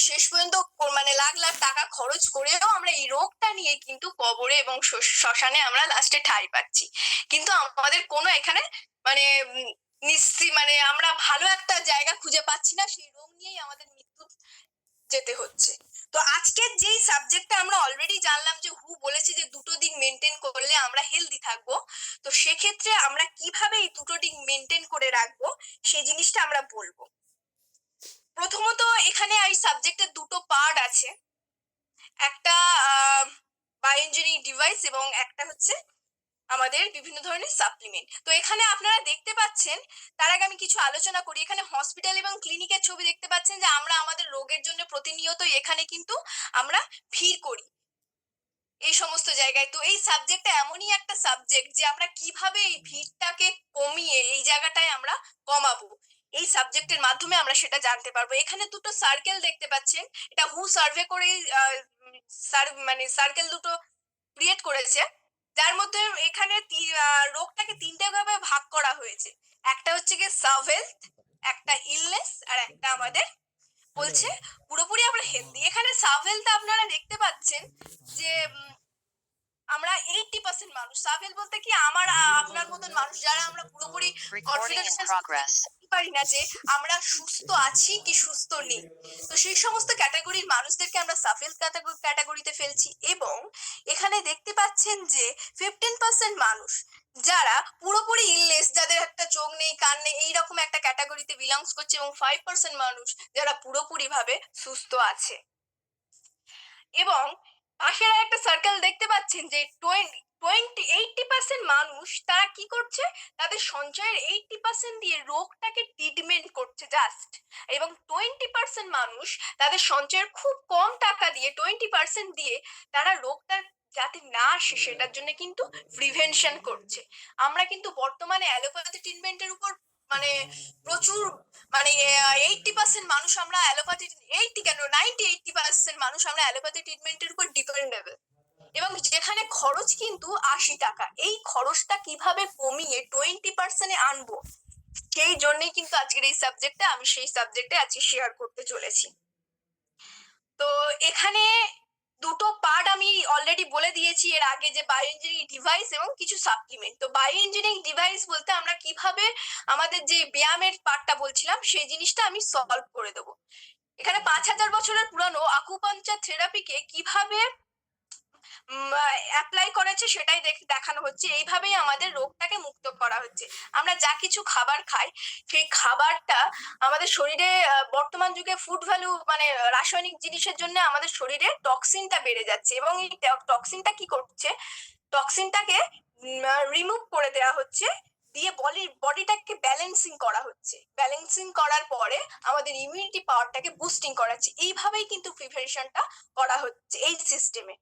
শেষ পর্যন্ত মানে লাখ লাখ টাকা খরচ করেও আমরা এই রোগটা নিয়ে কিন্তু কবরে এবং শ্মশানে আমরা লাস্টে ঠাঁই পাচ্ছি। কিন্তু আমাদের কোনো এখানে মানে মানে আমরা ভালো একটা জায়গা খুঁজে পাচ্ছি না, সেই রোগ নিয়েই আমাদের মৃত্যু যেতে হচ্ছে। তো আজকের যেই সাবজেক্টটা আমরা অলরেডি জানলাম যে হু বলেছে যে দুটো দিক মেনটেন করলে আমরা হেলদি থাকবো। তো সেক্ষেত্রে আমরা কিভাবে এই দুটো দিক মেনটেন করে রাখবো সেই জিনিসটা আমরা বলবো। প্রথমত এখানে এই সাবজেক্টের দুটো পার্ট আছে, একটা বায়োইঞ্জিনিয়ারিং ডিভাইস এবং একটা হচ্ছে আমাদের বিভিন্ন ধরনের সাপ্লিমেন্ট। তো এখানে আপনারা দেখতে পাচ্ছেন, তার আগে আমি কিছু আলোচনা করি। এখানে হসপিটাল এবং ক্লিনিকের ছবি দেখতে পাচ্ছেন যে আমরা আমাদের রোগের জন্য প্রতিনিয়ত এখানে কিন্তু আমরা ভিড় করি এই সমস্ত জায়গায়। তো এই সাবজেক্টটা এমনই একটা সাবজেক্ট যে আমরা কিভাবে এই ভিড়টাকে কমিয়ে এই জায়গাটায় আমরা কমাবো, এই সাবজেক্টের মাধ্যমে আমরা সেটা জানতে পারবো। এখানে দুটো সার্কেল দেখতে পাচ্ছেন, এটা হু সার্ভে করে মানে সার্কেল দুটো ক্রিয়েট করেছে, যার মধ্যে এখানে রোগটাকে তিনটে ভাবে ভাগ করা হয়েছে। একটা হচ্ছে গিয়ে সাব হেলথ, একটা ইলনেস, আর একটা আমাদের বলছে পুরোপুরি আমরা হেলদি। এখানে সাব হেলথ আপনারা দেখতে পাচ্ছেন যে আমরা 80% মানুষ, সাব হেলথ বলতে কি আমার আপনার মতন মানুষ যারা আমরা পুরোপুরি কনফিডেন্স পারি না যে আমরা সুস্থ আছি কি সুস্থ নেই। তো সেই সমস্ত ক্যাটাগরির মানুষদেরকে আমরা সাব হেলথ ক্যাটাগরিতে ফেলছি। এবং এখানে দেখতে পাচ্ছেন যে 15% মানুষ যারা পুরোপুরি ইলনেস, যাদের একটা চোখ নেই কান নেই এইরকম একটা ক্যাটাগরিতে বিলংস করছে, এবং 5% মানুষ যারা পুরোপুরি ভাবে সুস্থ আছে। এবং পাশের একটা সার্কেল দেখতে পাচ্ছেন যে 80% মানুষ তারা কি করছে, তাদের সঞ্চয়ের 80% দিয়ে রোগটাকে ট্রিটমেন্ট করছে জাস্ট। এবং 20% মানুষ তাদের সঞ্চয়ের খুব কম টাকা দিয়ে 20% দিয়ে তারা রোগটা যাতে না আসে সেটার জন্য কিন্তু প্রিভেনশন করছে। আমরা কিন্তু বর্তমানে অ্যালোপ্যাথি ট্রিটমেন্টের উপর মানে প্রচুর মানে 80% মানুষ আমরা অ্যালোপ্যাথি, 80 কেন 80% মানুষ আমরা অ্যালোপ্যাথি ট্রিটমেন্টের উপর ডিপেন্ডেবল, এবং যেখানে খরচ কিন্তু 80 টাকা। এই খরচটা কিভাবে কমিয়ে 20% আনবো, সেই জন্যই কিন্তু আজকের এই সাবজেক্টটা, আমি সেই সাবজেক্টে আজকে শেয়ার করতে চলেছি। তো এখানে দুটো পার্ট আমি অলরেডি বলে দিয়েছি এর আগে, যে বায়োইঞ্জিনিয়ারিং ডিভাইস এবং কিছু সাপ্লিমেন্ট। তো বায়োইঞ্জিনিয়ারিং ডিভাইস বলতে আমরা কিভাবে আমাদের যে ব্যায়ামের পার্টটা বলছিলাম সেই জিনিসটা আমি সলভ করে দেবো। এখানে 5000 বছরের পুরানো আকুপাঞ্চার থেরাপিকে কিভাবে অ্যাপ্লাই করেছে সেটাই দেখানো হচ্ছে। এইভাবেই আমাদের রোগটাকে মুক্ত করা হচ্ছে। আমরা যা কিছু খাবার খাই সেই খাবারটা আমাদের শরীরে বর্তমান যুগে ফুড ভ্যালু মানে রাসায়নিক জিনিসের জন্য আমাদের শরীরে টক্সিনটা বেড়ে যাচ্ছে, এবং এই টক্সিনটা কি করছে, টক্সিনটাকে রিমুভ করে দেওয়া হচ্ছে, দিয়ে বডিটাকে ব্যালেন্সিং করা হচ্ছে। ব্যালেন্সিং করার পরে আমাদের ইমিউনিটি পাওয়ারটাকে বুস্টিং করাচ্ছে। এইভাবেই কিন্তু প্রিপারেশনটা করা হচ্ছে এই সিস্টেমে।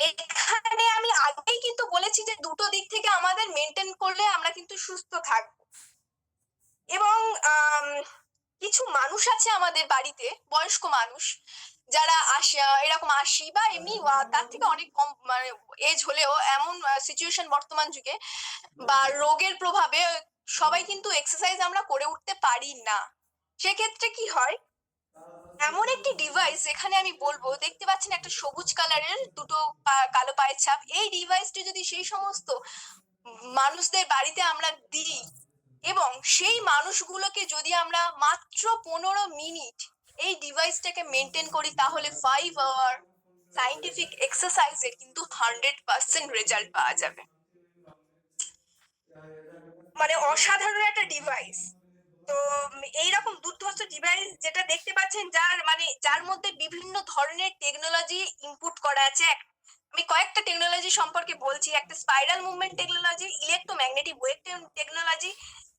এখানে আমি আগেই কিন্তু বলেছি যে দুটো দিক থেকে আমাদের মেনটেন করলে আমরা কিন্তু সুস্থ থাকবো। এবং কিছু মানুষ আছে আমাদের বাড়িতে, বয়স্ক মানুষ যারা এরকম 80 বা এমনি তার থেকে অনেক কম মানে এজ হলেও এমন সিচুয়েশন বর্তমান যুগে বা রোগের প্রভাবে সবাই কিন্তু এক্সারসাইজ আমরা করে উঠতে পারি না। সেক্ষেত্রে কি হয়, এমন একটি ডিভাইস এখানে আমি বলবো, দেখতে পাচ্ছেন একটা সবুজ কালারের দুটো কালো পায়ের ছাপ, এই ডিভাইসটি যদি সেই সমস্ত মানুষদের বাড়িতে আমরা দিই এবং সেই মানুষগুলোকে যদি আমরা মাত্র 15 মিনিট এই ডিভাইসটাকে মেনটেন করি, তাহলে 5 আওয়ার সাইন্টিফিক এক্সারসাইজের কিন্তু 100% রেজাল্ট পাওয়া যাবে। মানে অসাধারণ একটা ডিভাইস। তো এইরকম দুর্ধর্ষ ডিভাইস যেটা দেখতে পাচ্ছেন, যার মধ্যে বিভিন্ন ধরনের টেকনোলজি ইনপুট করা আছে। আমি কয়েকটা টেকনোলজি সম্পর্কে বলছি। একটা spiral movement technology, electromagnetic wave technology,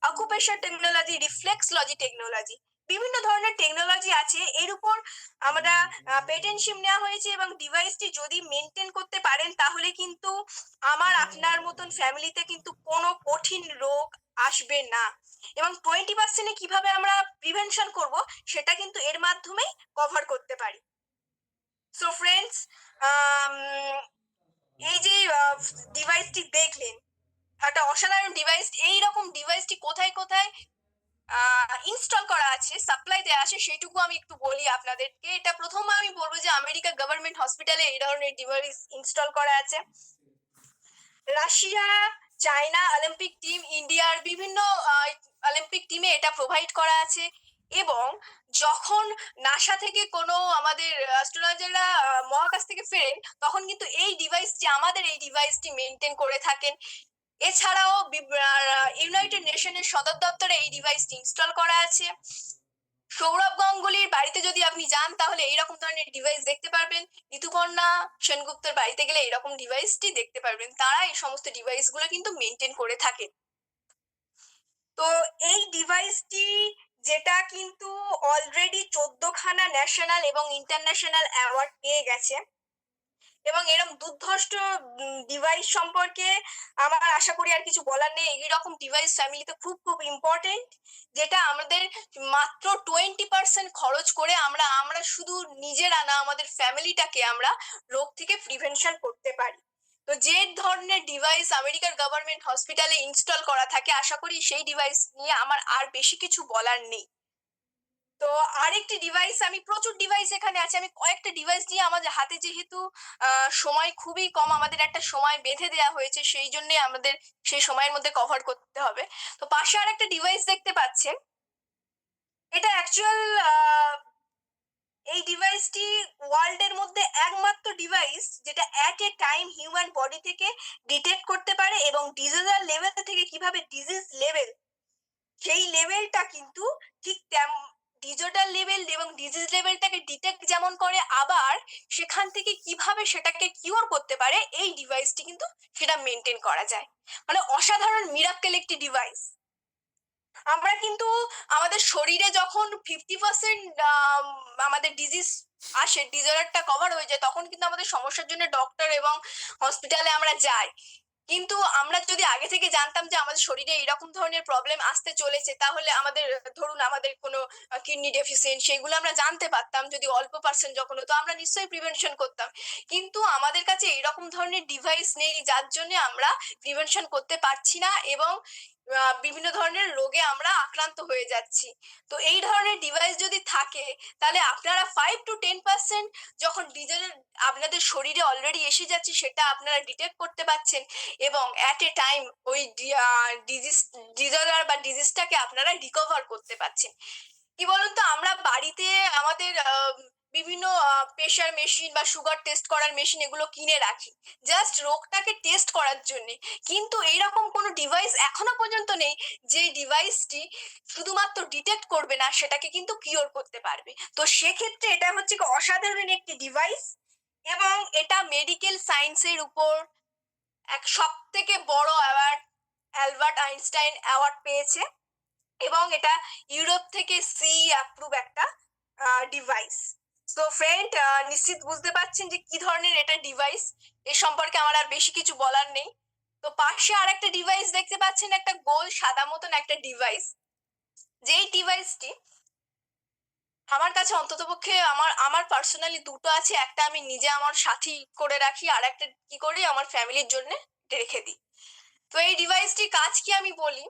occupation technology, reflexology technology, বিভিন্ন ধরনের টেকনোলজি আছে। এর উপর আমরা পেটেন্টশিপ নেওয়া হয়েছে, এবং ডিভাইসটি যদি মেনটেন করতে পারেন তাহলে কিন্তু আমার আপনার মতন ফ্যামিলিতে কিন্তু কোনো কঠিন রোগ আসবে না। এবং 20% কিভাবে আমরা প্রিভেনশন করব সেটা কিন্তু এর মাধ্যমেই কভার করতে পারি। সো ফ্রেন্ডস, এই যে ডিভাইসটি দেখলেন, একটা অসাধারণ ডিভাইস। এইরকম ডিভাইসটি কোথায় কোথায় ইনস্টল করা আছে, সাপ্লাই দেওয়া আছে, সেইটুকু আমি একটু বলি আপনাদেরকে। এটা প্রথম আমি বলবো যে আমেরিকা গভর্নমেন্ট হসপিটালে এই ধরনের ডিভাইস ইনস্টল করা আছে। রাশিয়া, চায়না, অলিম্পিক টিম, ইন্ডিয়ার বিভিন্ন অলিম্পিক টিমে এটা প্রোভাইড করা আছে। এবং যখন নাসা থেকে কোনো আমাদের অ্যাস্ট্রোনজাররা মহাকাশ থেকে ফেরেন, তখন কিন্তু এই ডিভাইসটি, আমাদের এই ডিভাইসটি মেনটেন করে থাকেন। এছাড়াও ইউনাইটেড নেশনের সদর দপ্তরে এই ডিভাইসটি ইনস্টল করা আছে। সৌরভ গাঙ্গুলির বাড়িতে যদি আপনি যান, তাহলে এইরকম ধরনের ডিভাইস দেখতে পারবেন। ঋতুপর্ণা সেনগুপ্তের বাড়িতে গেলে এরকম ডিভাইসটি দেখতে পারবেন। তারা এই সমস্ত ডিভাইসগুলো কিন্তু মেনটেন করে থাকে। তো এই ডিভাইসটি, যেটা কিন্তু অলরেডি 14খানা ন্যাশনাল এবং ইন্টারন্যাশনাল অ্যাওয়ার্ড পেয়ে গেছে, এবং এরকম দুর্ধর্ষ ডিভাইস সম্পর্কে আমার আশা করি আর কিছু বলার নেই। এইরকম ডিভাইস ফ্যামিলিতে খুব খুব ইম্পর্টেন্ট, যেটা আমাদের মাত্র 20% খরচ করে আমরা শুধু নিজেরা না, আমাদের ফ্যামিলিটাকে আমরা রোগ থেকে প্রিভেনশন করতে পারি। তো যে ধরনের ডিভাইস আমেরিকার গভর্নমেন্ট হসপিটালে ইনস্টল করা থাকে, আশা করি সেই ডিভাইস নিয়ে আমার আর বেশি কিছু বলার নেই। তো আরেকটি ডিভাইস, আমি প্রচুর ডিভাইস এখানে আছে, আমি কয়েকটা ডিভাইস নিয়ে, আমাদের হাতে যেহেতু সময় খুবই কম, আমাদের একটা সময় বেঁধে দেওয়া হয়েছে, সেই জন্য আমাদের সেই সময়ের মধ্যে কভার করতে হবে। তো পাশে আরেকটা ডিভাইস দেখতে পাচ্ছেন, এটা অ্যাকচুয়াল, এই ডিভাইসটি ওয়ার্ল্ডের মধ্যে একমাত্র ডিভাইস যেটা at a time human body থেকে ডিটেক্ট করতে পারে, এবং ডিজিটাল লেভেল থেকে কিভাবে ডিজিজ লেভেল, সেই লেভেলটা কিন্তু ঠিক ডিজিটাল লেভেল এবং ডিজিজ লেভেলটাকে ডিটেক্ট যেমন করে, আবার সেখান থেকে কিভাবে সেটাকে কিওর করতে পারে, এই ডিভাইসটি কিন্তু সেটা মেনটেন করা যায়। মানে অসাধারণ মিরাক্কেল একটি ডিভাইস। আমরা কিন্তু আমাদের শরীরে যখন 50% আমাদের ডিজিজ আসে, ডিজঅর্ডারটা কভার হয়ে যায়, তখন কিন্তু আমাদের সমস্যার জন্য ডক্টর এবং হসপিটালে আমরা যাই। কিন্তু আমরা যদি আগে থেকে জানতাম যে আমাদের শরীরে এরকম ধরনের প্রবলেম আসতে চলেছে, তাহলে আমাদের, ধরুন আমাদের কোনো কিডনি ডেফিসিয়েন্ট, সেগুলো আমরা জানতে পারতাম। যদি অল্প পার্সেন্ট যখন হতো, আমরা নিশ্চয়ই প্রিভেনশন করতাম। কিন্তু আমাদের কাছে এরকম ধরনের ডিভাইস নেই, যার জন্য আমরা প্রিভেনশন করতে পারছি না, এবং বিভিন্ন ধরনের রোগে আমরা আক্রান্ত হয়ে যাচ্ছি। তো এই ধরনের ডিভাইস যদি থাকে, তাহলে আপনারা 5 to 10% যখন ডিজিটাল আপনাদের শরীরে অলরেডি এসে যাচ্ছে, সেটা আপনারা ডিটেক্ট করতে পারছেন, এবং অ্যাট এ টাইম ওই ডিজঅর্ডার বা ডিজিজটাকে আপনারা রিকভার করতে পারছেন। কি বলুন তো, আমরা বাড়িতে আমাদের বিভিন্ন প্রেশার মেশিন বা সুগার টেস্ট করার মেশিন এগুলো কিনে রাখি, জাস্ট রোগটাকে টেস্ট করার জন্য। কিন্তু এইরকম কোনো ডিভাইস এখনো পর্যন্ত নেই যে ডিভাইসটি শুধুমাত্র ডিটেক্ট করবে না, সেটাকে কিন্তু কিওর করতে পারবে। তো সেক্ষেত্রে এটা হচ্ছে কি অসাধারণ একটি ডিভাইস, এবং এটা মেডিকেল সায়েন্সের উপর এক সব থেকে বড় অ্যাওয়ার্ড, অ্যালবার্ট আইনস্টাইন অ্যাওয়ার্ড পেয়েছে, এবং এটা ইউরোপ থেকে সি অ্যাপ্রুভ একটা ডিভাইস। তো ফ্রেন্ড, নিশ্চিত বুঝতে পারছেন যে কি ধরনের এটা ডিভাইস। এ সম্পর্কে আমার আর বেশি কিছু বলার নেই। তো পাশে আর একটা ডিভাইস দেখতে পাচ্ছেন, একটা গোল সাদা মতন একটা ডিভাইস, যেই ডিভাইসটি আমার কাছে অন্ততপক্ষে, আমার আমার পার্সোনালি দুটো আছে। একটা আমি নিজে আমার সাথী করে রাখি, আর একটা কি করি আমার ফ্যামিলির জন্য রেখে দিই। তো এই ডিভাইসটির কাজ কি আমি বলি।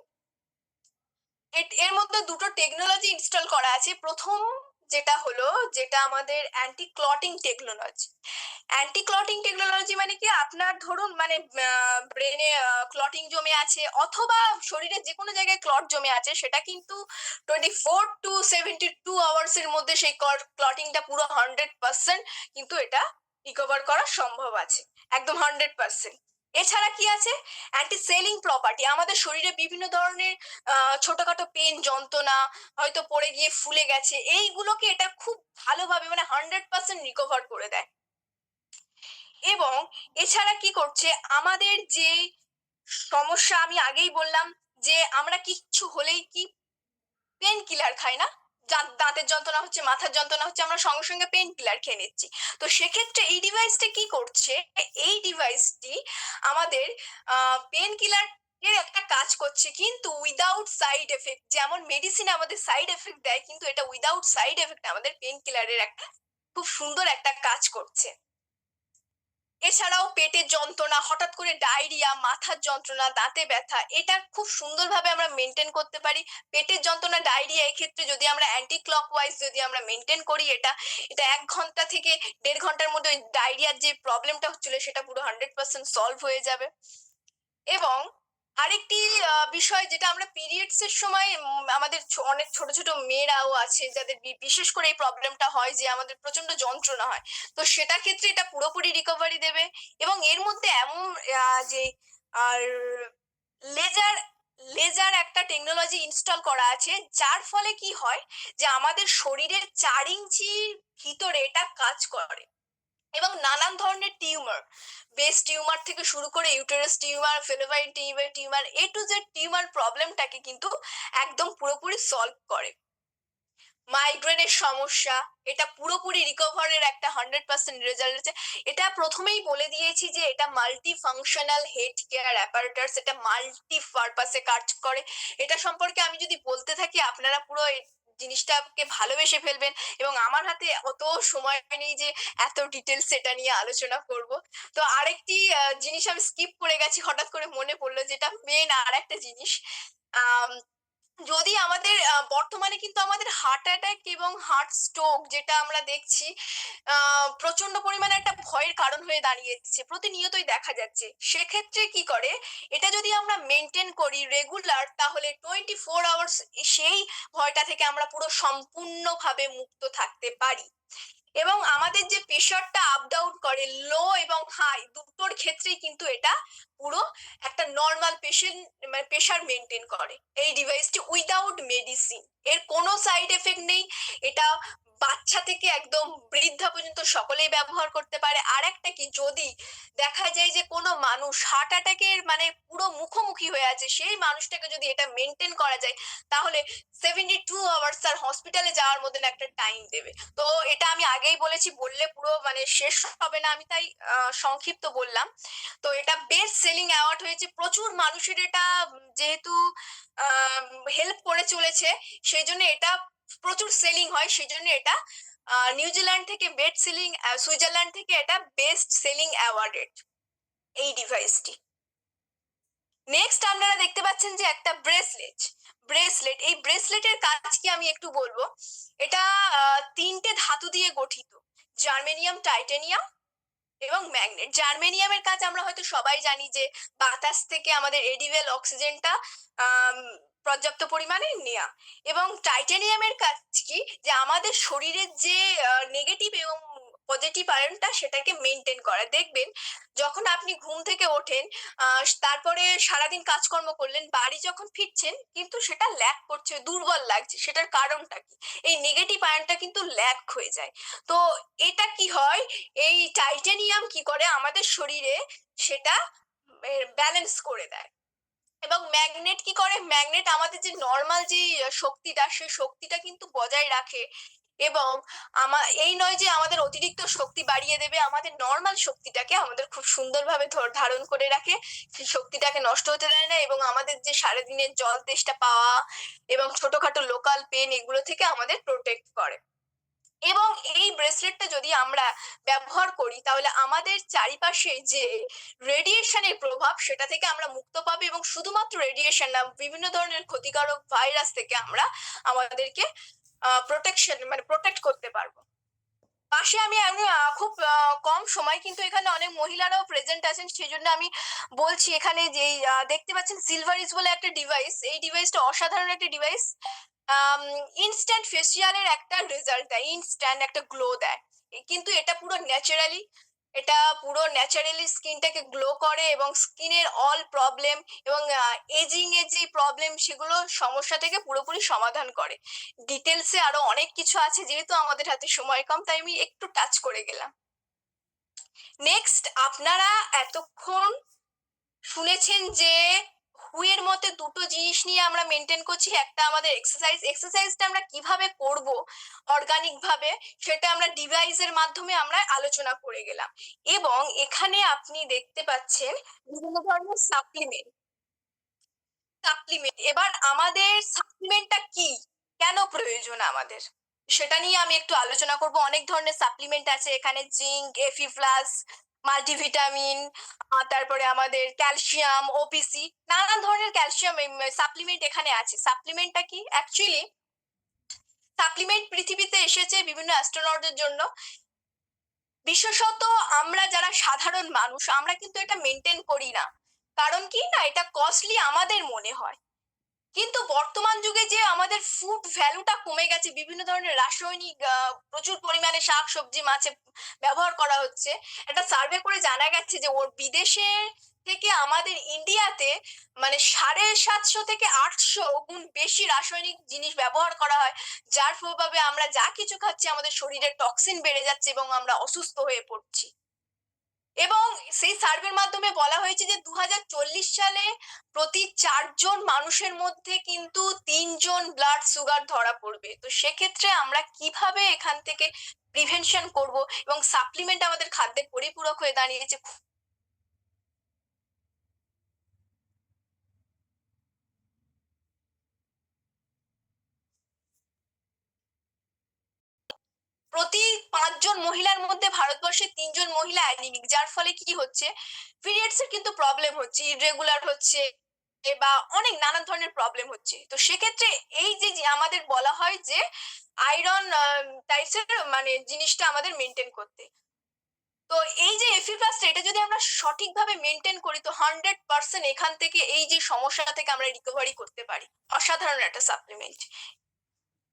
এর মধ্যে দুটো টেকনোলজি ইনস্টল করা আছে। প্রথম যেটা হলো, যেটা আমাদের anti clotting technology. Anti clotting technology মানে কি, আপনার ধরুন মানে ব্রেনে ক্লটিং জমে আছে, অথবা শরীরের যে কোনো জায়গায় ক্লট জমে আছে, সেটা কিন্তু 24 to 72 আওয়ার্স এর মধ্যে সেই ক্লটিংটা পুরো 100% কিন্তু এটা রিকভার করা সম্ভব আছে, একদম 100%। এছাড়া কি আছে, অ্যান্টি সেলিং প্রপার্টি। আমাদের শরীরে বিভিন্ন ধরনের ছোটখাটো পেন, যন্ত্রণা, হয়তো পড়ে গিয়ে ফুলে গেছে, এইগুলোকে এটা খুব ভালোভাবে মানে 100% রিকভার করে দেয়। এবং এছাড়া কি করছে, আমাদের যে সমস্যা আমি আগেই বললাম, যে আমরা কিচ্ছু হলেই কি পেন কিলার খাই না, দাঁতের যন্ত্রণা হচ্ছে, মাথার যন্ত্রণা হচ্ছে, আমরা সঙ্গে সঙ্গে পেন কিলার খেয়ে নিচ্ছি। তো সেক্ষেত্রে এই ডিভাইসটা কি করছে, এই ডিভাইসটি আমাদের পেন কিলার এর একটা কাজ করছে, কিন্তু উইদাউট সাইড এফেক্ট। যেমন মেডিসিন আমাদের সাইড এফেক্ট দেয়, কিন্তু এটা উইদাউট সাইড এফেক্ট আমাদের পেন কিলারের একটা খুব সুন্দর একটা কাজ করছে। এছাড়াও পেটের যন্ত্রণা, হঠাৎ করে ডায়রিয়া, মাথার যন্ত্রণা, দাঁতে ব্যথা, এটা খুব সুন্দরভাবে আমরা মেনটেন করতে পারি। পেটের যন্ত্রণা, ডায়রিয়া এক্ষেত্রে যদি আমরা অ্যান্টি ক্লকওয়াইজ যদি আমরা মেনটেন করি এটা, এটা ১ ঘন্টা থেকে ১.৫ ঘন্টার মধ্যে ওই ডায়রিয়ার যে প্রবলেমটা হচ্ছিল সেটা পুরো 100% সলভ হয়ে যাবে। এবং আরেকটি বিষয় যেটা আমরা পিরিয়ডস এর সময় আমাদের অনেক ছোট, ছোট মেয়েরাও আছে যাদের বিশেষ করে এই প্রবলেমটা হয় যে আমাদের প্রচন্ড যন্ত্রণা হয়। তো সেটার ক্ষেত্রে এটা পুরোপুরি রিকভারি দেবে এবং এর মধ্যে এমন যে আর লেজার লেজার একটা টেকনোলজি ইনস্টল করা আছে যার ফলে কি হয় যে আমাদের শরীরের ৪ ইঞ্চির ভিতরে এটা কাজ করে এবং নানান ধরনের টিউমার, ব্রেস্ট টিউমার থেকে শুরু করে uterus tumour, ফেলোপাইন tumour, A to Z tumour প্রবলেমটাকে কিন্তু একদম পুরোপুরি সলভ করে। মাইগ্রেনের সমস্যা, এটা পুরোপুরি রিকভারের একটা 100% রেজাল্ট আছে। এটা প্রথমেই বলে দিয়েছি যে এটা multi functional head care apparatus, এটা মাল্টি পারপাসে কাজ করে। এটা সম্পর্কে আমি যদি বলতে থাকি আপনারা পুরো এই জিনিসটাকে ভালোবেসে ফেলবেন এবং আমার হাতে অত সময় নেই যে এত ডিটেলস এটা নিয়ে আলোচনা করব। তো আরেকটি জিনিস আমি স্কিপ করে গেছি, হঠাৎ করে মনে পড়লো, যেটা মেন আর একটা জিনিস। আম যদি আমাদের বর্তমানে কিন্তু আমাদের হার্ট অ্যাটাক এবং হার্ট স্ট্রোক যেটা আমরা দেখছি প্রচন্ড পরিমাণে একটা ভয়ের কারণ হয়ে দাঁড়িয়েছে, প্রতিনিয়তই দেখা যাচ্ছে। সেক্ষেত্রে কি করে, এটা যদি আমরা মেনটেন করি রেগুলার, তাহলে 24 আওয়ার্স সেই ভয়টা থেকে আমরা পুরো সম্পূর্ণভাবে মুক্ত থাকতে পারি। এবং আমাদের যে প্রেশারটা আপ ডাউন করে, লো এবং হাই দুটোর ক্ষেত্রেই কিন্তু এটা পুরো একটা নর্মাল পেশেন্ট মানে প্রেশার মেনটেন করে এই ডিভাইসটি উইদাউট মেডিসিন। এর কোনো সাইড এফেক্ট নেই। এটা বাচ্চা থেকে একদম বৃদ্ধা পর্যন্ত সকলেই ব্যবহার করতে পারে। আর একটা কি, যদি দেখা যায় যে কোনো মানুষ হার্ট অ্যাটাকের মানে পুরো মুখোমুখি হয়ে আছে, সেই মানুষটাকে যদি এটা মেনটেন করা যায় তাহলে 72 আওয়ার্স তার হসপিটালে যাওয়ার মতন একটা টাইম দেবে। তো এটা আমি আগেই বলেছি, বললে পুরো মানে শেষ হবে না, আমি তাই সংক্ষিপ্ত বললাম। তো এটা বেস্ট সেলিং অ্যাওয়ার্ড হয়েছে, প্রচুর মানুষের এটা যেহেতু হেল্প করে চলেছে, সেই জন্য এটা প্রচুর সেলিং হয়, সেই জন্য এটা নিউজিল্যান্ড থেকে বেস্ট সেলিং, সুইজারল্যান্ড থেকে এটা বেস্ট সেলিং অ্যাওয়ার্ডেড এই ডিভাইসটি। নেক্সট আপনারা দেখতে পাচ্ছেন যে একটা ব্রেসলেট। এই ব্রেসলেটের কাজ কি আমি একটু বলবো। এটা 3টে ধাতু দিয়ে গঠিত, জার্মেনিয়াম, টাইটানিয়াম এবং ম্যাগনেট। জার্মেনিয়ামের কাজ আমরা হয়তো সবাই জানি যে বাতাস থেকে আমাদের এডিবল অক্সিজেনটা পর্যাপ্ত পরিমাণে নেয়া। এবং টাইটানিয়ামের কাজ কি, যে আমাদের শরীরের যে নেগেটিভ এবং পজিটিভ আয়নটা সেটাকে মেনটেন করা। দেখবেন যখন আপনি ঘুম থেকে ওঠেন, তারপরে সারাদিন কাজকর্ম করলেন, বাড়ি যখন ফিরছেন কিন্তু সেটা ল্যাক করছে, দুর্বল লাগছে, সেটার কারণটা কি, এই নেগেটিভ আয়নটা কিন্তু ল্যাক হয়ে যায়। তো এটা কি হয়, এই টাইটানিয়াম কি করে আমাদের শরীরে সেটা ব্যালেন্স করে দেয়। এবং ম্যাগনেট কি করে, ম্যাগনেট আমাদের যে নর্মাল যে শক্তিটা, সেই শক্তিটা কিন্তু বজায় রাখে। এবং এই নয় যে আমাদের অতিরিক্ত শক্তি বাড়িয়ে দেবে, আমাদের নর্মাল শক্তিটাকে আমাদের খুব সুন্দরভাবে ধারণ করে রাখে, সেই শক্তিটাকে নষ্ট হতে দেয় না এবং আমাদের যে সারাদিনের জল তেষ্টা পাওয়া এবং ছোটখাটো লোকাল পেন এগুলো থেকে আমাদের প্রোটেক্ট করে। এবং এই ব্রেসলেটটা যদি আমরা ব্যবহার করি তাহলে আমাদের চারিপাশে যে রেডিয়েশনের প্রভাব সেটা থেকে আমরা মুক্ত পাবো এবং শুধুমাত্র রেডিয়েশন না, বিভিন্ন ধরনের ক্ষতিকারক ভাইরাস থেকে আমরা আমাদেরকে প্রোটেকশন মানে প্রোটেক্ট করতে পারবো। পাশে আমি খুব কম সময়, কিন্তু এখানে অনেক মহিলারাও প্রেজেন্ট আছেন, সেই জন্য আমি বলছি এখানে যে দেখতে পাচ্ছেন সিলভারিস বলে একটা ডিভাইস। এই ডিভাইসটা অসাধারণ একটা ডিভাইস। ইনস্ট্যান্ট ফেসিয়ালের একটা রেজাল্ট দেয়, ইনস্ট্যান্ট একটা গ্লো দেয়, কিন্তু এটা পুরো ন্যাচারালি, এটা পুরো ন্যাচারালি স্কিনটাকে গ্লো করে এবং স্কিনের অল প্রবলেম এবং এজিং এর যে প্রবলেম সেগুলো সমস্যা থেকে পুরোপুরি সমাধান করে। ডিটেলসে আরো অনেক কিছু আছে, যেহেতু আমাদের হাতে সময় কম তাই আমি একটু টাচ করে গেলাম। নেক্সট, আপনারা এতক্ষণ শুনেছেন যে হুয়ের মতে দুটো জিনিস নিয়ে আমরা মেনটেন করছি, একটা আমাদের এক্সারসাইজটা আমরা কিভাবে করব অর্গানিক ভাবে সেটা আমরা ডিভাইসের মাধ্যমে আমরা আলোচনা করে গেলাম। এবং এখানে আপনি দেখতে পাচ্ছেন বিভিন্ন ধরনের সাপ্লিমেন্ট। এবার আমাদের সাপ্লিমেন্টটা কি, কেন প্রয়োজন আমাদের, সেটা নিয়ে আমি একটু আলোচনা করব। অনেক ধরনের সাপ্লিমেন্ট আছে এখানে, জিঙ্ক, এফি প্লাস, মাল্টিভিটামিন, তারপরে আমাদের ক্যালসিয়াম, ওপিসি, নানান ধরনের ক্যালসিয়াম সাপ্লিমেন্ট এখানে আছে। সাপ্লিমেন্টটা কি? অ্যাকচুয়ালি সাপ্লিমেন্ট পৃথিবীতে এসেছে বিভিন্ন অ্যাস্ট্রোনটদের জন্য। বিশেষত আমরা যারা সাধারণ মানুষ আমরা কিন্তু এটা মেনটেন করি না। কারণ কি না, এটা কস্টলি আমাদের মনে হয়। কিন্তু বর্তমান যুগে যে আমাদের ফুড ভ্যালুটা কমে গেছে, বিভিন্ন ধরনের রাসায়নিক প্রচুর পরিমাণে শাকসবজি মাছে ব্যবহার করা হচ্ছে। একটা সার্ভে করে জানা গেছে যে ওর বিদেশে থেকে আমাদের ইন্ডিয়াতে মানে 750 থেকে 800 গুণ বেশি রাসায়নিক জিনিস ব্যবহার করা হয়, যার প্রভাবে আমরা যা কিছু খাচ্ছি আমাদের শরীরে টক্সিন বেড়ে যাচ্ছে এবং আমরা অসুস্থ হয়ে পড়ছি। এবং সেই সার্ভের মাধ্যমে বলা হয়েছে যে 2040 সালে প্রতি 4 জন মানুষের মধ্যে কিন্তু 3 জন ব্লাড সুগার ধরা পড়বে। তো সেক্ষেত্রে আমরা কিভাবে এখান থেকে প্রিভেনশন করব, এবং সাপ্লিমেন্ট আমাদের খাদ্যের পরিপূরক হয়ে দাঁড়িয়েছে। প্রতি 5 জন মহিলার মধ্যে ভারতবর্ষে 3 জন মহিলা অ্যানিমিক, যার ফলে কি হচ্ছে, পিরিয়ডস এর কিন্তু প্রবলেম হচ্ছে, ইররেগুলার হচ্ছে, বা অনেক নানান ধরনের প্রবলেম হচ্ছে। তো সেক্ষেত্রে এই যে যে আমাদের বলা হয় যে আয়রন টাইপসের মানে জিনিসটা আমাদের মেনটেন করতে। তো এই যে এফি প্লাস, এটা যদি আমরা সঠিকভাবে মেনটেন করি তো 100% এখান থেকে এই যে সমস্যা থেকে আমরা রিকভারি করতে পারি। অসাধারণ একটা সাপ্লিমেন্ট।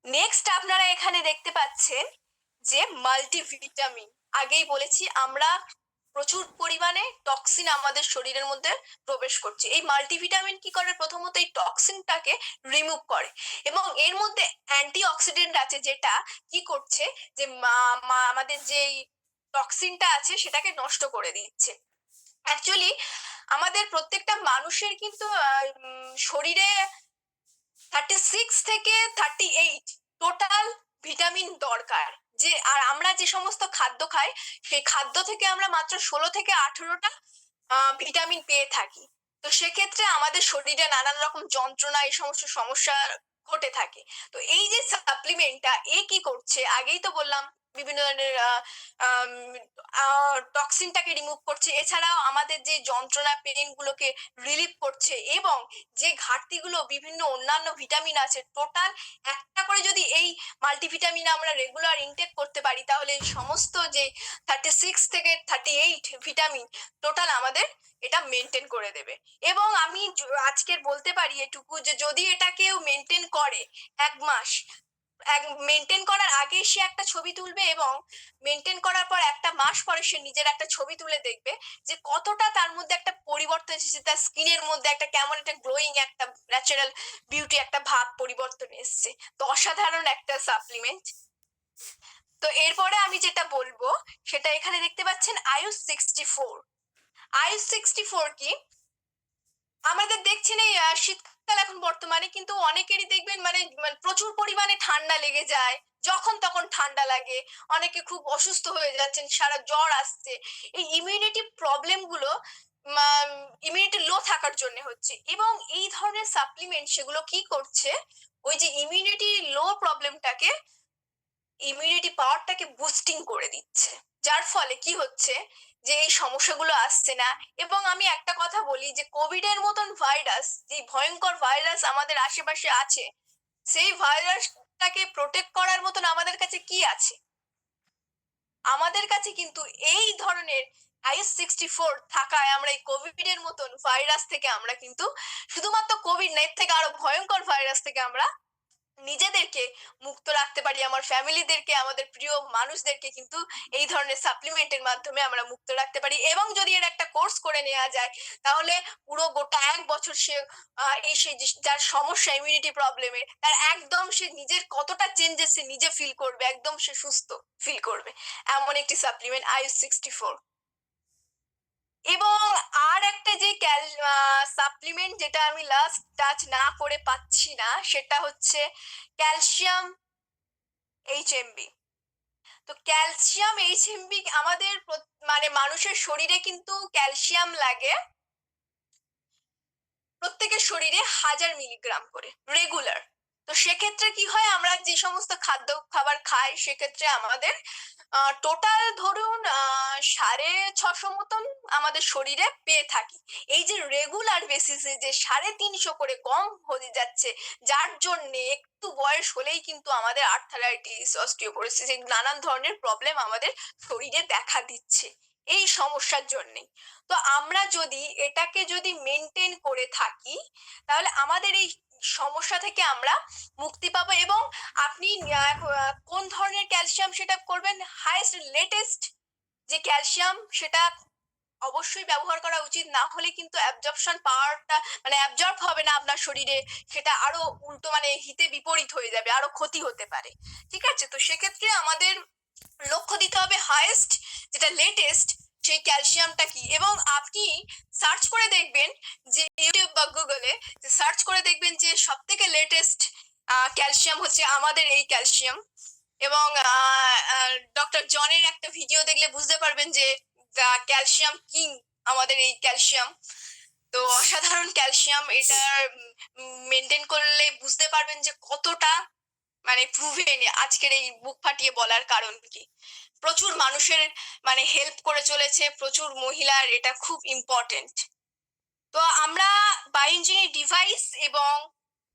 নেক্সট আপনারা এখানে দেখতে পাচ্ছেন যে মাল্টিভিটামিন। আগেই বলেছি আমরা প্রচুর পরিমাণে টক্সিন আমাদের শরীরের মধ্যে প্রবেশ করছে। এই মাল্টিভিটামিন কি করে? প্রথমত এই টক্সিনটাকে রিমুভ করে, এবং এর মধ্যে অ্যান্টি অক্সিডেন্ট আছে যেটা কি করছে, যে আমাদের যে টক্সিনটা আছে সেটাকে নষ্ট করে দিচ্ছে। অ্যাকচুয়ালি আমাদের প্রত্যেকটা মানুষের কিন্তু শরীরে 36 থেকে 38 টোটাল ভিটামিন দরকার। যে আর আমরা যে সমস্ত খাদ্য খাই সেই খাদ্য থেকে আমরা মাত্র 16 থেকে 18টা ভিটামিন পেয়ে থাকি। তো সেক্ষেত্রে আমাদের শরীরে নানান রকম যন্ত্রণা, এই সমস্ত সমস্যা ঘটে থাকে। তো এই যে সাপ্লিমেন্টটা এ কি করছে, আগেই তো বললাম বিভিন্ন ধরনের টক্সিনটাকে রিমুভ করছে, এছাড়াও আমাদের যে যন্ত্রণা পেইন গুলোকে রিলিভ করছে, এবং যে ঘাটতিগুলো বিভিন্ন অন্যান্য ভিটামিন আছে টোটাল একটা করে যদি এই মাল্টিভিটামিন আমরা রেগুলার ইনটেক করতে পারি তাহলে এই সমস্ত যে 36 থেকে 38 ভিটামিন টোটাল আমাদের এটা মেনটেন করে দেবে। এবং আমি আজকের বলতে পারি এটুকু যে যদি এটা কেউ মেনটেন করে 1 মাস, মেনটেন করার আগে সে একটা ছবি তুলবে, এবং মেনটেন করার পর 1 মাস পরে সে নিজের একটা ছবি তুলে দেখবে যে কতটা তার মধ্যে একটা পরিবর্তন এসেছে, তার স্কিনের মধ্যে একটা কেমন একটা গ্লোয়িং, একটা ন্যাচারাল বিউটি, একটা ভাব পরিবর্তন এসছে। তো অসাধারণ একটা সাপ্লিমেন্ট। তো এরপরে আমি যেটা বলবো সেটা এখানে দেখতে পাচ্ছেন আয়ুষ 64। আয়ুষ 64 কি? আমাদের দেখছেন এই শীতকাল এখন বর্তমানে কিন্তু অনেকেরই দেখবেন মানে মানে প্রচুর পরিমাণে ঠান্ডা লেগে যায়, যখন তখন ঠান্ডা লাগে, অনেকে খুব অসুস্থ হয়ে যাচ্ছেন, সারা জ্বর আসছে। এই ইমিউনিটি প্রবলেম গুলো ইমিউনিটি লো থাকার জন্য হচ্ছে, এবং এই ধরনের সাপ্লিমেন্ট সেগুলো কি করছে, ওই যে ইমিউনিটি লো প্রবলেমটাকে, ইমিউনিটি পাওয়ারটাকে বুস্টিং করে দিচ্ছে। যার ফলে কি হচ্ছে, যে এই সমস্যাগুলো আসছে না। এবং আমি একটা কথা বলি যে কোভিড এর মতন ভাইরাস, যে ভয়ঙ্কর ভাইরাস আমাদের আশেপাশে আছে, সেই ভাইরাসটাকে প্রোটেক্ট করার মতন আমাদের কাছে কি আছে? আমাদের কাছে কিন্তু এই ধরনের আইএস 64 থাকায় আমরা এই কোভিড এর মতন ভাইরাস থেকে আমরা কিন্তু, শুধুমাত্র কোভিড না, এর থেকে আরো ভয়ঙ্কর ভাইরাস থেকে আমরা নিজেদেরকে মুক্ত রাখতে পারি, আমার ফ্যামিলিদেরকে, আমাদের প্রিয় মানুষদেরকে কিন্তু এই ধরনের সাপ্লিমেন্টের মাধ্যমে আমরা মুক্ত রাখতে পারি। এবং যদি এর একটা কোর্স করে নেওয়া যায় তাহলে পুরো গোটা 1 বছর সে এই সে যার সমস্যা ইমিউনিটি প্রবলেমে, তার একদম সে নিজের কতটা চেঞ্জেস সে নিজে ফিল করবে, একদম সে সুস্থ ফিল করবে। এমন একটি সাপ্লিমেন্ট আয়ুষ 64। এবং আর একটা যে সাপ্লিমেন্ট যেটা আমি লাস্ট টাচ না করে পাচ্ছি না সেটা হচ্ছে ক্যালসিয়াম HMB। তো ক্যালসিয়াম HMB আমাদের মানে মানুষের শরীরে কিন্তু ক্যালসিয়াম লাগে প্রত্যেকের শরীরে 1000 মিলিগ্রাম করে রেগুলার। তো সেক্ষেত্রে কি হয়, আমরা যে সমস্ত খাবার খাই সেক্ষেত্রে আমাদের টোটাল ধরুন 650 মতন আমাদের শরীরে পেয়ে থাকি। এই যে রেগুলার বেসিসে যে 350 করে কম হয়ে যাচ্ছে, যার জন্য একটু বয়স হলেই কিন্তু আমাদের আর্থারাইটিস, অস্টিওপোরোসিস, নানান ধরনের প্রবলেম আমাদের শরীরে দেখা দিচ্ছে এই সমস্যার জন্যই। তো আমরা যদি এটাকে যদি মেনটেন করে থাকি, তাহলে আমাদের এই সমস্যা থেকে আমরা মুক্তি পাবো। এবং আপনি কোন ধরনের ক্যালসিয়াম সেটা করবেন, হাইস্ট লেটেস্ট যে ক্যালসিয়াম সেটা অবশ্যই ব্যবহার করা উচিত। না হলে কিন্তু অ্যাবজর্পশন পাওয়ারটা মানে অ্যাবজর্ব হবে না আপনার শরীরে, সেটা আরো উল্টো মানে হিতে বিপরীত হয়ে যাবে, আরো ক্ষতি হতে পারে। ঠিক আছে, তো সেক্ষেত্রে আমাদের লক্ষ্য দিতে হবে হাইয়েস্ট যেটা লেটেস্ট সেই ক্যালসিয়ামটা কি। এবং আপনি সার্চ করে দেখবেন যে ইউটিউব বা গুগলে সার্চ করে দেখবেন যে সব থেকে লেটেস্ট ক্যালসিয়াম হচ্ছে আমাদের এই ক্যালসিয়াম। এবং ডক্টর জনের একটা ভিডিও দেখলে বুঝতে পারবেন যে দ্য ক্যালসিয়াম কিং আমাদের এই ক্যালসিয়াম। তো অসাধারণ ক্যালসিয়াম, এটা মেনটেন করলে বুঝতে পারবেন যে কতটা মানে প্রুভেন আজকের এই বুক ফাটিয়ে বলার কারণ কি। প্রচুর মানুষের মানে হেল্প করে চলেছে, প্রচুর মহিলার এটা খুব ইম্পর্টেন্ট। তো আমরা বায়োইঞ্জিনিয়ারিং ডিভাইস এবং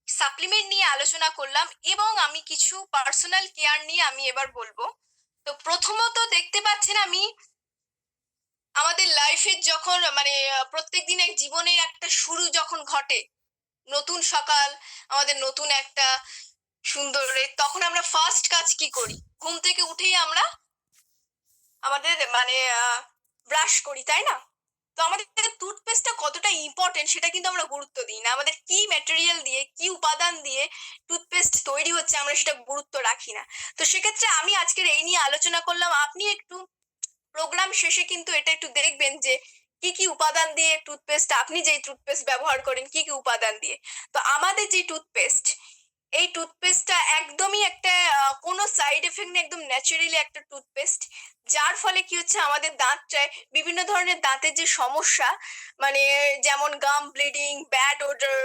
সাপ্লিমেন্ট নিয়ে আলোচনা করলাম, এবং আমি কিছু পার্সোনাল কেয়ার নিয়ে আমি এবার বলবো। তো প্রথমত দেখতে পাচ্ছেন আমি আমাদের লাইফের যখন মানে প্রত্যেক দিন এক জীবনের একটা শুরু যখন ঘটে, নতুন সকাল, আমাদের নতুন একটা সুন্দর তখন আমরা ফার্স্ট কাজ কি করি, ঘুম থেকে উঠেই আমরা আমাদের মানে ব্রাশ করি, তাই না? তো আমাদের টুথপেস্টটা কতটা ইম্পর্টেন্ট সেটা কিন্তু আমরা গুরুত্ব দিই না। আমাদের কি ম্যাটেরিয়াল দিয়ে, কি উপাদান দিয়ে টুথপেস্ট তৈরি হচ্ছে আমরা সেটা গুরুত্ব রাখি না। তো সেক্ষেত্রে আমি আজকের এই নিয়ে আলোচনা করলাম। আপনি একটু প্রোগ্রাম শেষে কিন্তু এটা একটু দেখবেন যে কি কি উপাদান দিয়ে টুথপেস্ট, আপনি যেই টুথপেস্ট ব্যবহার করেন কি কি উপাদান দিয়ে। তো আমাদের যে টুথপেস্ট, এই টুথপেস্টটা একদমই একটা কোনো সাইড এফেক্ট নেই, একদম ন্যাচারালি একটা টুথপেস্ট। যার ফলে কি হচ্ছে, আমাদের দাঁতটায় বিভিন্ন ধরনের দাঁতের যে সমস্যা, মানে যেমন গাম ব্লিডিং, ব্যাড ওডর,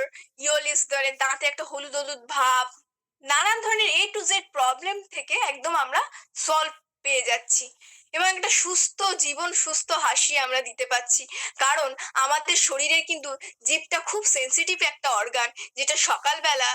ইওলিস, ধরে দাঁতে একটা হলুদ হলুদ ভাব, নানান ধরনের A to Z প্রবলেম থেকে একদম আমরা সলভ পেয়ে যাচ্ছি। এবং একটা সুস্থ জীবন, সুস্থ হাসি আমরা দিতে পাচ্ছি। কারণ আমাদের শরীরের কিন্তু জিভটা খুব সেন্সিটিভ একটা অর্গান, যেটা সকালবেলা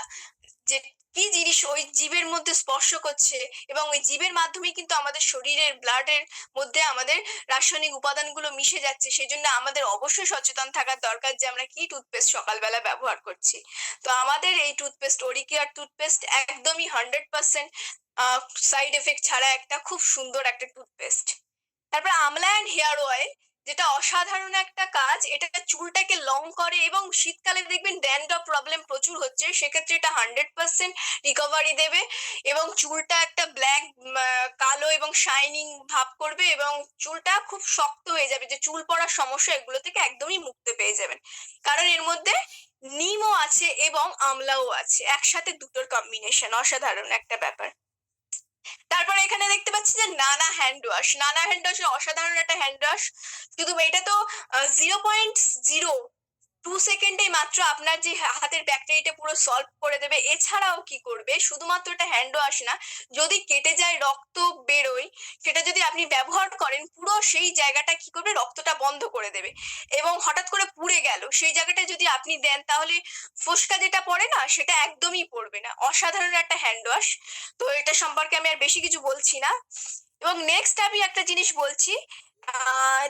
যে কি জিনিস ওই জীবের মধ্যে স্পর্শ করছে, এবং ওই জীবের মাধ্যমে কিন্তু আমাদের শরীরের ব্লাডের মধ্যে আমাদের রাসায়নিক উপাদানগুলো মিশে যাচ্ছে। সেই জন্য আমাদের অবশ্যই সচেতন থাকার দরকার যে আমরা কি টুথপেস্ট সকালবেলা ব্যবহার করছি। তো আমাদের এই টুথপেস্ট ওরিকেয়ার টুথপেস্ট একদমই 100% সাইড এফেক্ট ছাড়া একটা খুব সুন্দর একটা টুথপেস্ট। তারপর আমলা অ্যান্ড হেয়ার অয়েল, যেটা অসাধারণ একটা কাজ, এটা চুলটাকে লং করে। এবং শীতকালে দেখবেন ড্যান্ড্রফ প্রবলেম প্রচুর হচ্ছে, সেক্ষেত্রে এটা 100% রিকভারি দেবে। এবং চুলটা একটা ব্ল্যাক, কালো এবং শাইনিং ভাব করবে, এবং চুলটা খুব শক্ত হয়ে যাবে, যে চুল পড়ার সমস্যা এগুলো থেকে একদমই মুক্তি পেয়ে যাবেন। কারণ এর মধ্যে নিমও আছে এবং আমলাও আছে, একসাথে দুটোর কম্বিনেশন, অসাধারণ একটা ব্যাপার। তারপরে এখানে দেখতে পাচ্ছি যে নানা হ্যান্ড ওয়াশ, নানা হ্যান্ড ওয়াশ অসাধারণ একটা হ্যান্ড ওয়াশ। শুধু এটা তো 0.02 সেকেন্ডে মাত্র আপনার যে হাতের ব্যাকটেরিয়াটা পুরো সলভ করে দেবে। এছাড়াও কি করবে, শুধুমাত্র এটা হ্যান্ড ওয়াশ না, যদি কেটে যায়, রক্ত বেরোয়, সেটা যদি আপনি ব্যবহার করেন, পুরো সেই জায়গাটা কি করবে, রক্তটা বন্ধ করে দেবে। এবং হঠাৎ করে পুড়ে গেল সেই জায়গাটা যদি আপনি দেন, তাহলে ফোস্কা যেটা পড়ে না, সেটা একদমই পড়বে না। অসাধারণ একটা হ্যান্ড ওয়াশ। তো এটা সম্পর্কে আমি আর বেশি কিছু বলছি না। এবং নেক্সট আমি একটা জিনিস বলছি,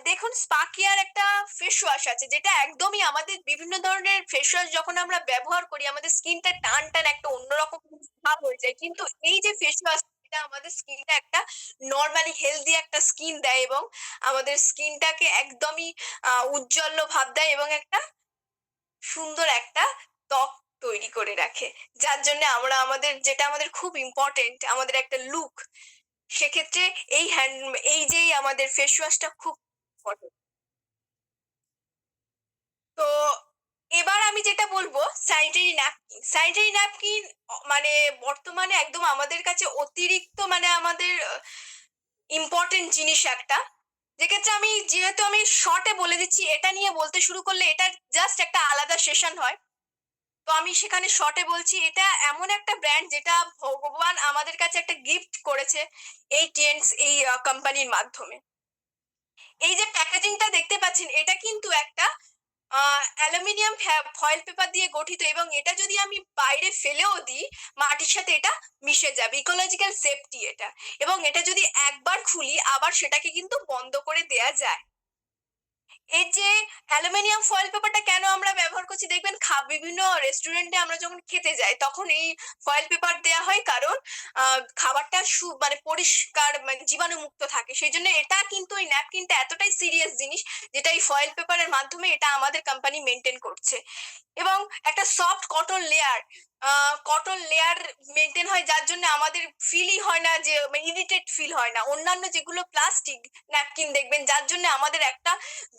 দেখুন স্পাকিয়ার একটা ফেস ওয়াশ আছে, যেটা একদমই আমাদের বিভিন্ন ধরনের ফেস ওয়াশ যখন আমরা ব্যবহার করি আমাদের স্কিনটা টান টান একটা অন্যরকম ভাব হয়ে যায়, কিন্তু এই যে ফেস ওয়াশ, এটা আমাদের স্কিনটা একটা নর্মালি হেলদি একটা স্কিন দেয়, এবং আমাদের স্কিনটাকে একদমই উজ্জ্বল ভাব দেয়, এবং একটা সুন্দর একটা ত্বক তৈরি করে রাখে। যার জন্য আমরা আমাদের যেটা আমাদের খুব ইম্পর্টেন্ট, আমাদের একটা লুক, সেক্ষেত্রে এই যে আমাদের ফেস ওয়াশটা খুব ইম্পর্টেন্ট। তো এবার আমি যেটা বলবো, স্যানিটারি ন্যাপকিন। স্যানিটারি ন্যাপকিন মানে বর্তমানে একদম আমাদের কাছে অতিরিক্ত মানে আমাদের ইম্পর্টেন্ট জিনিস একটা, যেক্ষেত্রে আমি যেহেতু আমি শর্টে বলে দিচ্ছি, এটা নিয়ে বলতে শুরু করলে এটা জাস্ট একটা আলাদা সেশন হয়। তো আমি সেখানে শর্টে বলছি, এটা এমন একটা ব্র্যান্ড যেটা ভগবান আমাদের কাছে একটা গিফট করেছে এই টেন্স এই কোম্পানির মাধ্যমে। এই যে প্যাকেজিংটা দেখতে পাচ্ছেন, এটা কিন্তু একটা অ্যালুমিনিয়াম ফয়েল পেপার দিয়ে গঠিত, এবং এটা যদি আমি বাইরে ফেলেও দিই, মাটির সাথে এটা মিশে যাবে। ইকোলজিক্যাল সেফটি এটা। এবং এটা যদি একবার খুলি, আবার সেটাকে কিন্তু বন্ধ করে দেয়া যায়। এই যে অ্যালুমিনিয়াম ফয়েল পেপারটা কেন আমরা ব্যবহার করছি দেখবেন, বিভিন্ন রেস্টুরেন্টে আমরা যখন খেতে যাই তখন এই ফয়েল পেপার দেয়া হয়, কারণ খাবারটা মানে পরিষ্কার, মানে জীবাণুমুক্ত থাকে। সেই জন্য এটা কিন্তু, এই ন্যাপকিনটা এতটাই সিরিয়াস জিনিস, যেটা এই ফয়েল পেপারের মাধ্যমে এটা আমাদের কোম্পানি মেনটেন করছে। এবং একটা সফট কটন লেয়ার মেনটেন হয়, যার জন্য আমাদের ফিলই হয় না, যে ইরিটেট ফিল হয় না। অন্যান্য যেগুলো প্লাস্টিক ন্যাপকিন দেখবেন, যার জন্য আমাদের একটা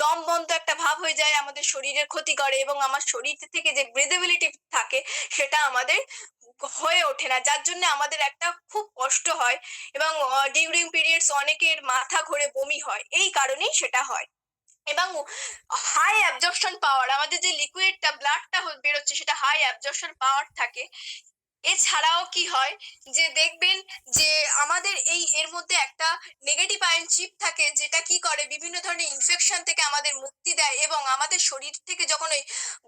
দম বন্ধ একটা ভাব হয়ে যায়, আমাদের শরীরের ক্ষতি করে, এবং আমার শরীর থেকে যে ব্রিদেবিলিটি থাকে সেটা আমাদের হয়ে ওঠে না, যার জন্য আমাদের একটা খুব কষ্ট হয়। এবং ডিউরিং পিরিয়ডস অনেকের মাথা ঘুরে বমি হয়, এই কারণেই সেটা হয়। এবং হাই অ্যাবজর্পশন পাওয়ার, আমাদের যে লিকুইডটা ব্লাডটা বেরোচ্ছে সেটা হাই অ্যাবজর্পশন পাওয়ার থাকে। এছাড়াও কি হয়, যে দেখবেন যে আমাদের এর মধ্যে একটা নেগেটিভ আয়ন চিপ থাকে, যেটা কি করে বিভিন্ন ধরনের ইনফেকশন থেকে আমাদের মুক্তি দেয়, এবং আমাদের শরীর থেকে যখন ওই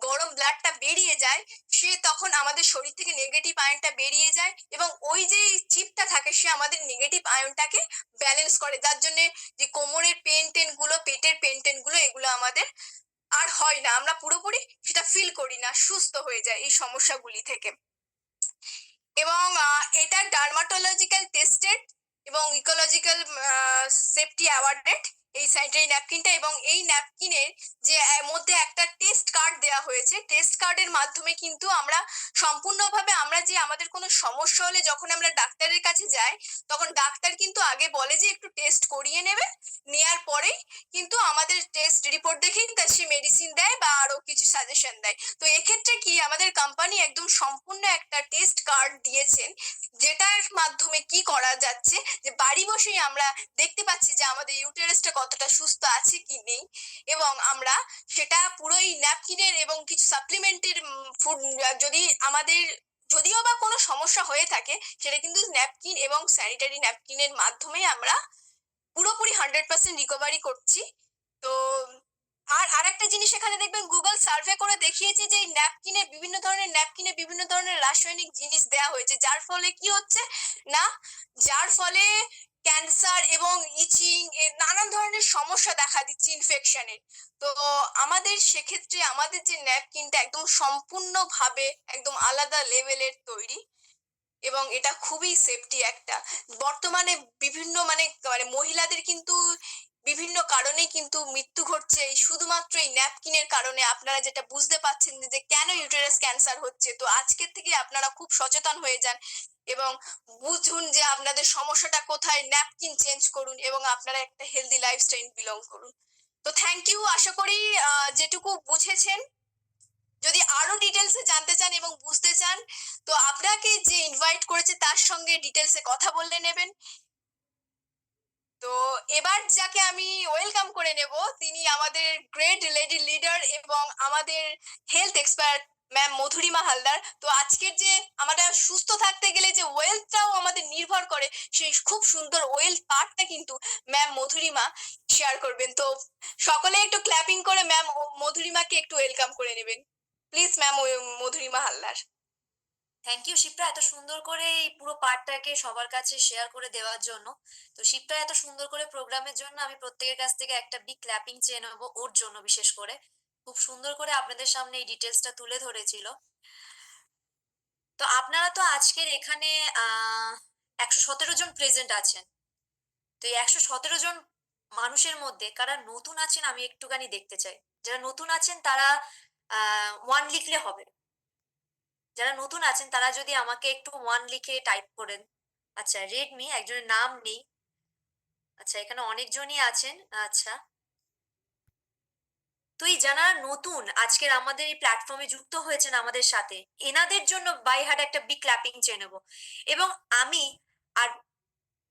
গরম ব্লাডটা বেরিয়ে যায়, সে তখন আমাদের শরীর থেকে নেগেটিভ আয়নটা বেরিয়ে যায়, এবং ওই যে চিপটা থাকে সে আমাদের নেগেটিভ আয়নটাকে ব্যালেন্স করে, যার জন্য যে কোমরের পেন গুলো, পেটের পেন গুলো, এগুলো আমাদের আর হয় না, আমরা পুরোপুরি সেটা ফিল করি না, সুস্থ হয়ে যায় এই সমস্যাগুলি থেকে। এবং এটা ডার্মাটোলজিক্যাল টেস্টেড এবং ইকোলজিক্যাল সেফটি অ্যাওয়ার্ডেড এই স্যানিটারি ন্যাপকিনটা। এবং এই ন্যাপকিনের যে মধ্যে একটা টেস্ট কার্ড দেওয়া হয়েছে, টেস্ট কার্ডের মাধ্যমে কিন্তু আমরা সম্পূর্ণভাবে, আমরা যে আমাদের কোনো সমস্যা হলে যখন আমরা ডাক্তারের কাছে যাই, তখন ডাক্তার কিন্তু আগে বলে যে একটু টেস্ট করিয়ে নেবে, নেওয়ার পরেই কিন্তু আমাদের টেস্ট রিপোর্ট দেখেই সে মেডিসিন দেয় বা আরো কিছু সাজেশন দেয়। তো এক্ষেত্রে কি আমাদের কোম্পানি একদম সম্পূর্ণ একটা টেস্ট কার্ড দিয়েছেন, যেটার মাধ্যমে কি করা যাচ্ছে, যে বাড়ি বসেই আমরা দেখতে পাচ্ছি যে আমাদের ইউটেরাসটা কতটা সুস্থ আছে কি নেই, এবং আমরা সেটা পুরোই ন্যাপকিনের এবং কিছু সাপ্লিমেন্টের ফুড, যদি আমাদের যদিও বা কোনো সমস্যা হয়ে থাকে, সেটা কিন্তু ন্যাপকিন এবং স্যানিটারি ন্যাপকিনের মাধ্যমে আমরা পুরোপুরি 100% রিকভারি করছি। তো আরেকটা জিনিস এখানে দেখবেন, গুগল সার্ভে করে দেখিয়েছে যে ন্যাপকিনে বিভিন্ন ধরনের রাসায়নিক জিনিস দেওয়া হয়েছে, যার ফলে কি হচ্ছে না, যার ফলে ক্যান্সার এবং ইচিং নানান ধরনের সমস্যা দেখা দিচ্ছে, ইনফেকশনের। তো আমাদের সেক্ষেত্রে আমাদের যে ন্যাপকিনটা একদম সম্পূর্ণভাবে একদম আলাদা লেভেলের তৈরি, এবং এটা খুবই সেফটি একটা। বর্তমানে বিভিন্ন মানে মানে মহিলাদের কিন্তু বিভিন্ন কারণে কিন্তু মৃত্যু ঘটছে এই শুধুমাত্র এই ন্যাপকিনের কারণে। আপনারা যেটা বুঝতে পারছেন যে কেন ইউটেরাস ক্যান্সার হচ্ছে, তো আজকের থেকে আপনারা খুব সচেতন হয়ে যান এবং বুঝুন যে আপনাদের সমস্যাটা কোথায়, ন্যাপকিন চেঞ্জ করুন, এবং আপনারা একটা হেলদি লাইফস্টাইল বিলং করুন। তো থ্যাংক ইউ, আশা করি যেটুকু বুঝেছেন। যদি আরো ডিটেলসে জানতে চান এবং বুঝতে চান, তো আপনাকে যে ইনভাইট করেছে তার সঙ্গে ডিটেলসে কথা বললে নেবেন। তো এবার যাকে আমি ওয়েলকাম করে নেব, তিনি আমাদের গ্রেট লেডি লিডার এবং আমাদের health expert ma'am Madhurima Haldar. তো আজকের যে আমরা সুস্থ থাকতে গেলে যে ওয়েলথটাও আমাদের নির্ভর করে, সেই খুব সুন্দর ওয়েলথ পার্টটা কিন্তু ম্যাম মধুরিমা শেয়ার করবেন। তো সকলে একটু ক্ল্যাপিং করে ম্যাম মধুরিমাকে একটু ওয়েলকাম করে নেবেন please. Ma'am Madhurima Haldar. Thank you Shipra, এত সুন্দর করে এই পুরো পার্টটাকে সবার কাছে শেয়ার করে দেওয়ার জন্য। তো শিপ্রা এত সুন্দর করে প্রোগ্রামের জন্য আমি প্রত্যেকের কাছ থেকে একটা বিগ ক্ল্যাপিং চেয়ে নেবো, ওর জন্য বিশেষ করে। খুব সুন্দর করে আপনাদের সামনে এই ডিটেলসটা তুলে ধরেছিল। তো আপনারা তো আজকের এখানে 117 জন প্রেজেন্ট আছেন। তো এই 117 জন মানুষের মধ্যে কারা নতুন আছেন আমি একটুখানি দেখতে চাই। যারা নতুন আছেন তারা 1 লিখলে হবে। যারা নতুন আছেন তারা যদি আমাকে একটু 1 লিখে টাইপ করেন। আচ্ছা, রেডমি, একজনের নাম নেই। আচ্ছা, এখানে অনেকজনই আছেন। আচ্ছা, তুই যারা নতুন আজকের আমাদের এই প্ল্যাটফর্মে যুক্ত হয়েছেন আমাদের সাথে, এনাদের জন্য বাই হার্ট একটা বিগ ক্ল্যাপিং চেয়ে নেবো। এবং আমি আর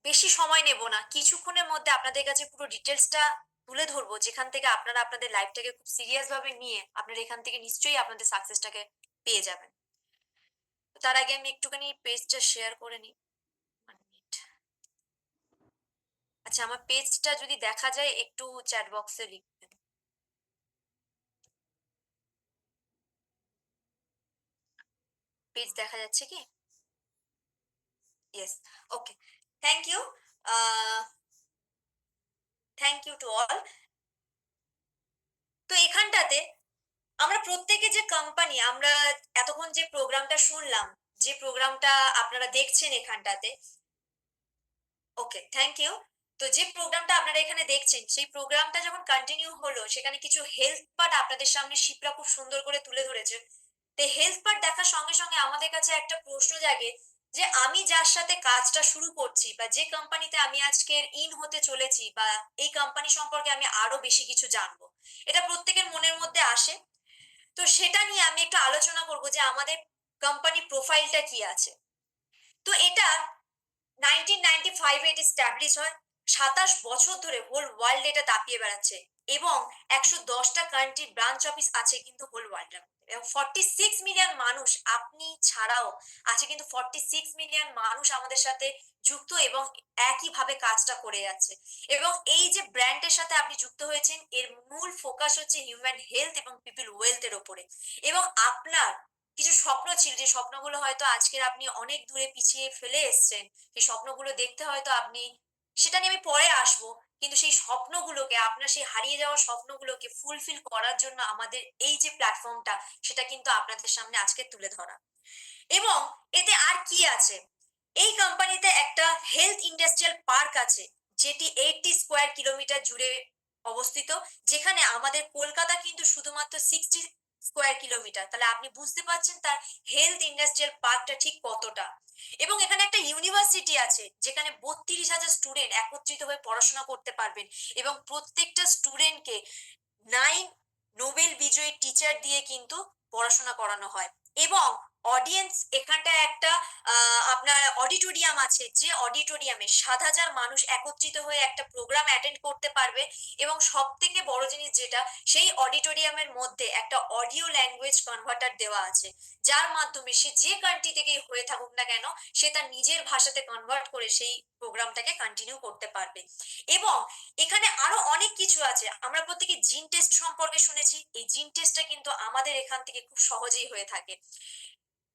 বেশি সময় নেব না, কিছুক্ষণের মধ্যে আপনাদের কাছে পুরো ডিটেলসটা তুলে ধরবো, যেখান থেকে আপনারা আপনাদের লাইফটাকে খুব সিরিয়াস ভাবে নিয়ে আপনারা এখান থেকে নিশ্চয়ই আপনাদের সাকসেসটাকে পেয়ে যাবেন। তার আগে আমি একটুখানি পেজটা শেয়ার করে নিই। 1 মিনিট। আচ্ছা, আমার পেজটা যদি দেখা যায় একটু চ্যাট বক্সে লিখবেন। পেজ দেখা যাচ্ছে কি? Yes. Okay. Thank you. Thank you to all. তো এখানটাতে আমরা প্রত্যেকে যে কোম্পানি, আমরা এতক্ষণ যে প্রোগ্রামটা শুনলাম, যে প্রোগ্রামটা আপনারা দেখছেন এখানটাতে, ওকে, থ্যাংক ইউ। তো যে প্রোগ্রামটা আপনারা এখানে দেখছেন, সেই প্রোগ্রামটা যখন কন্টিনিউ হলো, সেখানে কিছু হেলথ পার্ট আপনাদের সামনে শিপ্রা খুব সুন্দর করে তুলে ধরেছে। তো হেলথ পার্ট দেখার সঙ্গে সঙ্গে আমাদের কাছে একটা প্রশ্ন জাগে যে আমি যার সাথে কাজটা শুরু করছি বা যে কোম্পানিতে আমি আজকের ইন হতে চলেছি, বা এই কোম্পানি সম্পর্কে আমি আরো বেশি কিছু জানবো, এটা প্রত্যেকের মনের মধ্যে আসে। তো সেটা নিয়ে আমি একটু আলোচনা করব যে আমাদের কোম্পানি প্রোফাইলটা কি আছে। তো এটা 1995 এ স্ট্যাবলিশ হয়। 27 বছর ধরে হোল ওয়ার্ল্ড এটা দাপিয়ে বেড়াচ্ছে, এবং 110টা কান্ট্রি ব্রাঞ্চ অফিস আছে কিন্তু হোল ওয়ার্ল্ডে, এবং 46 মিলিয়ন মানুষ, আপনি ছাড়াও আছে কিন্তু 46 মিলিয়ন মানুষ আমাদের সাথে যুক্ত, এবং একইভাবে কাজটা করে যাচ্ছে। এবং এই যে ব্র্যান্ডের সাথে আপনি যুক্ত হয়েছেন, এর মূল ফোকাস হচ্ছে হিউম্যান হেলথ এবং পিপল ওয়েলথের ওপরে। এবং আপনার কিছু স্বপ্ন ছিল, যে স্বপ্নগুলো হয়তো আজকের আপনি অনেক দূরে পিছিয়ে ফেলে এসেছেন, সেই স্বপ্নগুলো দেখতে হয়তো আপনি, সেটা নিয়ে আমি পরে আসবো, কিন্তু সেই স্বপ্নগুলোকে, আপনার সেই হারিয়ে যাওয়া স্বপ্নগুলোকে ফুলফিল করার জন্য আমাদের এই যে প্ল্যাটফর্মটা, সেটা কিন্তু আপনাদের সামনে আজকে তুলে ধরা। এবং এতে আর কি আছে, এই কোম্পানিতে একটা হেলথ ইন্ডাস্ট্রিয়াল পার্ক আছে, যেটি 80 স্কোয়ার কিলোমিটার জুড়ে অবস্থিত, যেখানে আমাদের কলকাতা কিন্তু শুধুমাত্র 60 স্কোয়ার কিলোমিটার। তাহলে আপনি বুঝতে পারছেন তার হেলথ ইন্ডাস্ট্রিয়াল পার্কটা ঠিক কতটা। এবং এখানে একটা ইউনিভার্সিটি আছে, যেখানে 32,000 স্টুডেন্ট একত্রিত হয়ে পড়াশোনা করতে পারবেন, এবং প্রত্যেকটা স্টুডেন্টকে 9 নোবেল বিজয়ী টিচার দিয়ে কিন্তু পড়াশোনা করানো হয়। এবং অডিয়েন্স, এখানটায় একটা আপনার অডিটোরিয়াম আছে, যে অডিটোরিয়ামে 7,000 মানুষ একত্রিত হয়ে একটা প্রোগ্রাম অ্যাটেন্ড করতে পারবে। এবং সব থেকে বড় জিনিস যেটা, সেই অডিটোরিয়ামের মধ্যে একটা অডিও ল্যাঙ্গুয়েজ কনভার্টার দেওয়া আছে, যার মাধ্যমে সে যে কান্ট্রি থেকেই হয়ে থাকুক না কেন, সে তার নিজের ভাষাতে কনভার্ট করে সেই প্রোগ্রামটাকে কন্টিনিউ করতে পারবে। এবং এখানে আরো অনেক কিছু আছে। আমরা প্রত্যেকে জিন টেস্ট সম্পর্কে শুনেছি, এই জিন টেস্টটা কিন্তু আমাদের এখান থেকে খুব সহজেই হয়ে থাকে।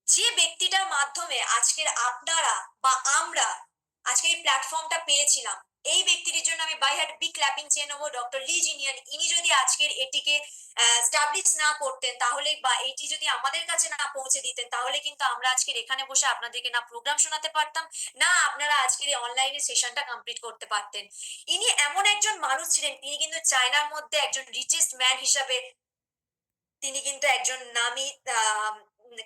যে ব্যক্তিটার মাধ্যমে আজকের আপনারা বা আমরা আজকে এই প্ল্যাটফর্মটা পেয়েছিলাম, এই ব্যক্তিটির জন্য আমি বাই হার্ট বিগ ক্ল্যাপিং চেয়ে নেবো, ডক্টর লি জিনিয়ান। ইনি যদি আজকের এটিকে স্টাবলিশ না করতেন, তাহলে, বা এটি যদি আমাদের কাছে না পৌঁছে দিতেন, তাহলে কিন্তু আমরা আজকের এখানে বসে আপনাদেরকে না প্রোগ্রাম শোনাতে পারতাম, না আপনারা আজকের এই অনলাইনে সেশনটা কমপ্লিট করতে পারতেন। ইনি এমন একজন মানুষ ছিলেন, তিনি কিন্তু চায়নার মধ্যে একজন রিচেস্ট ম্যান হিসাবে তিনি কিন্তু একজন নামী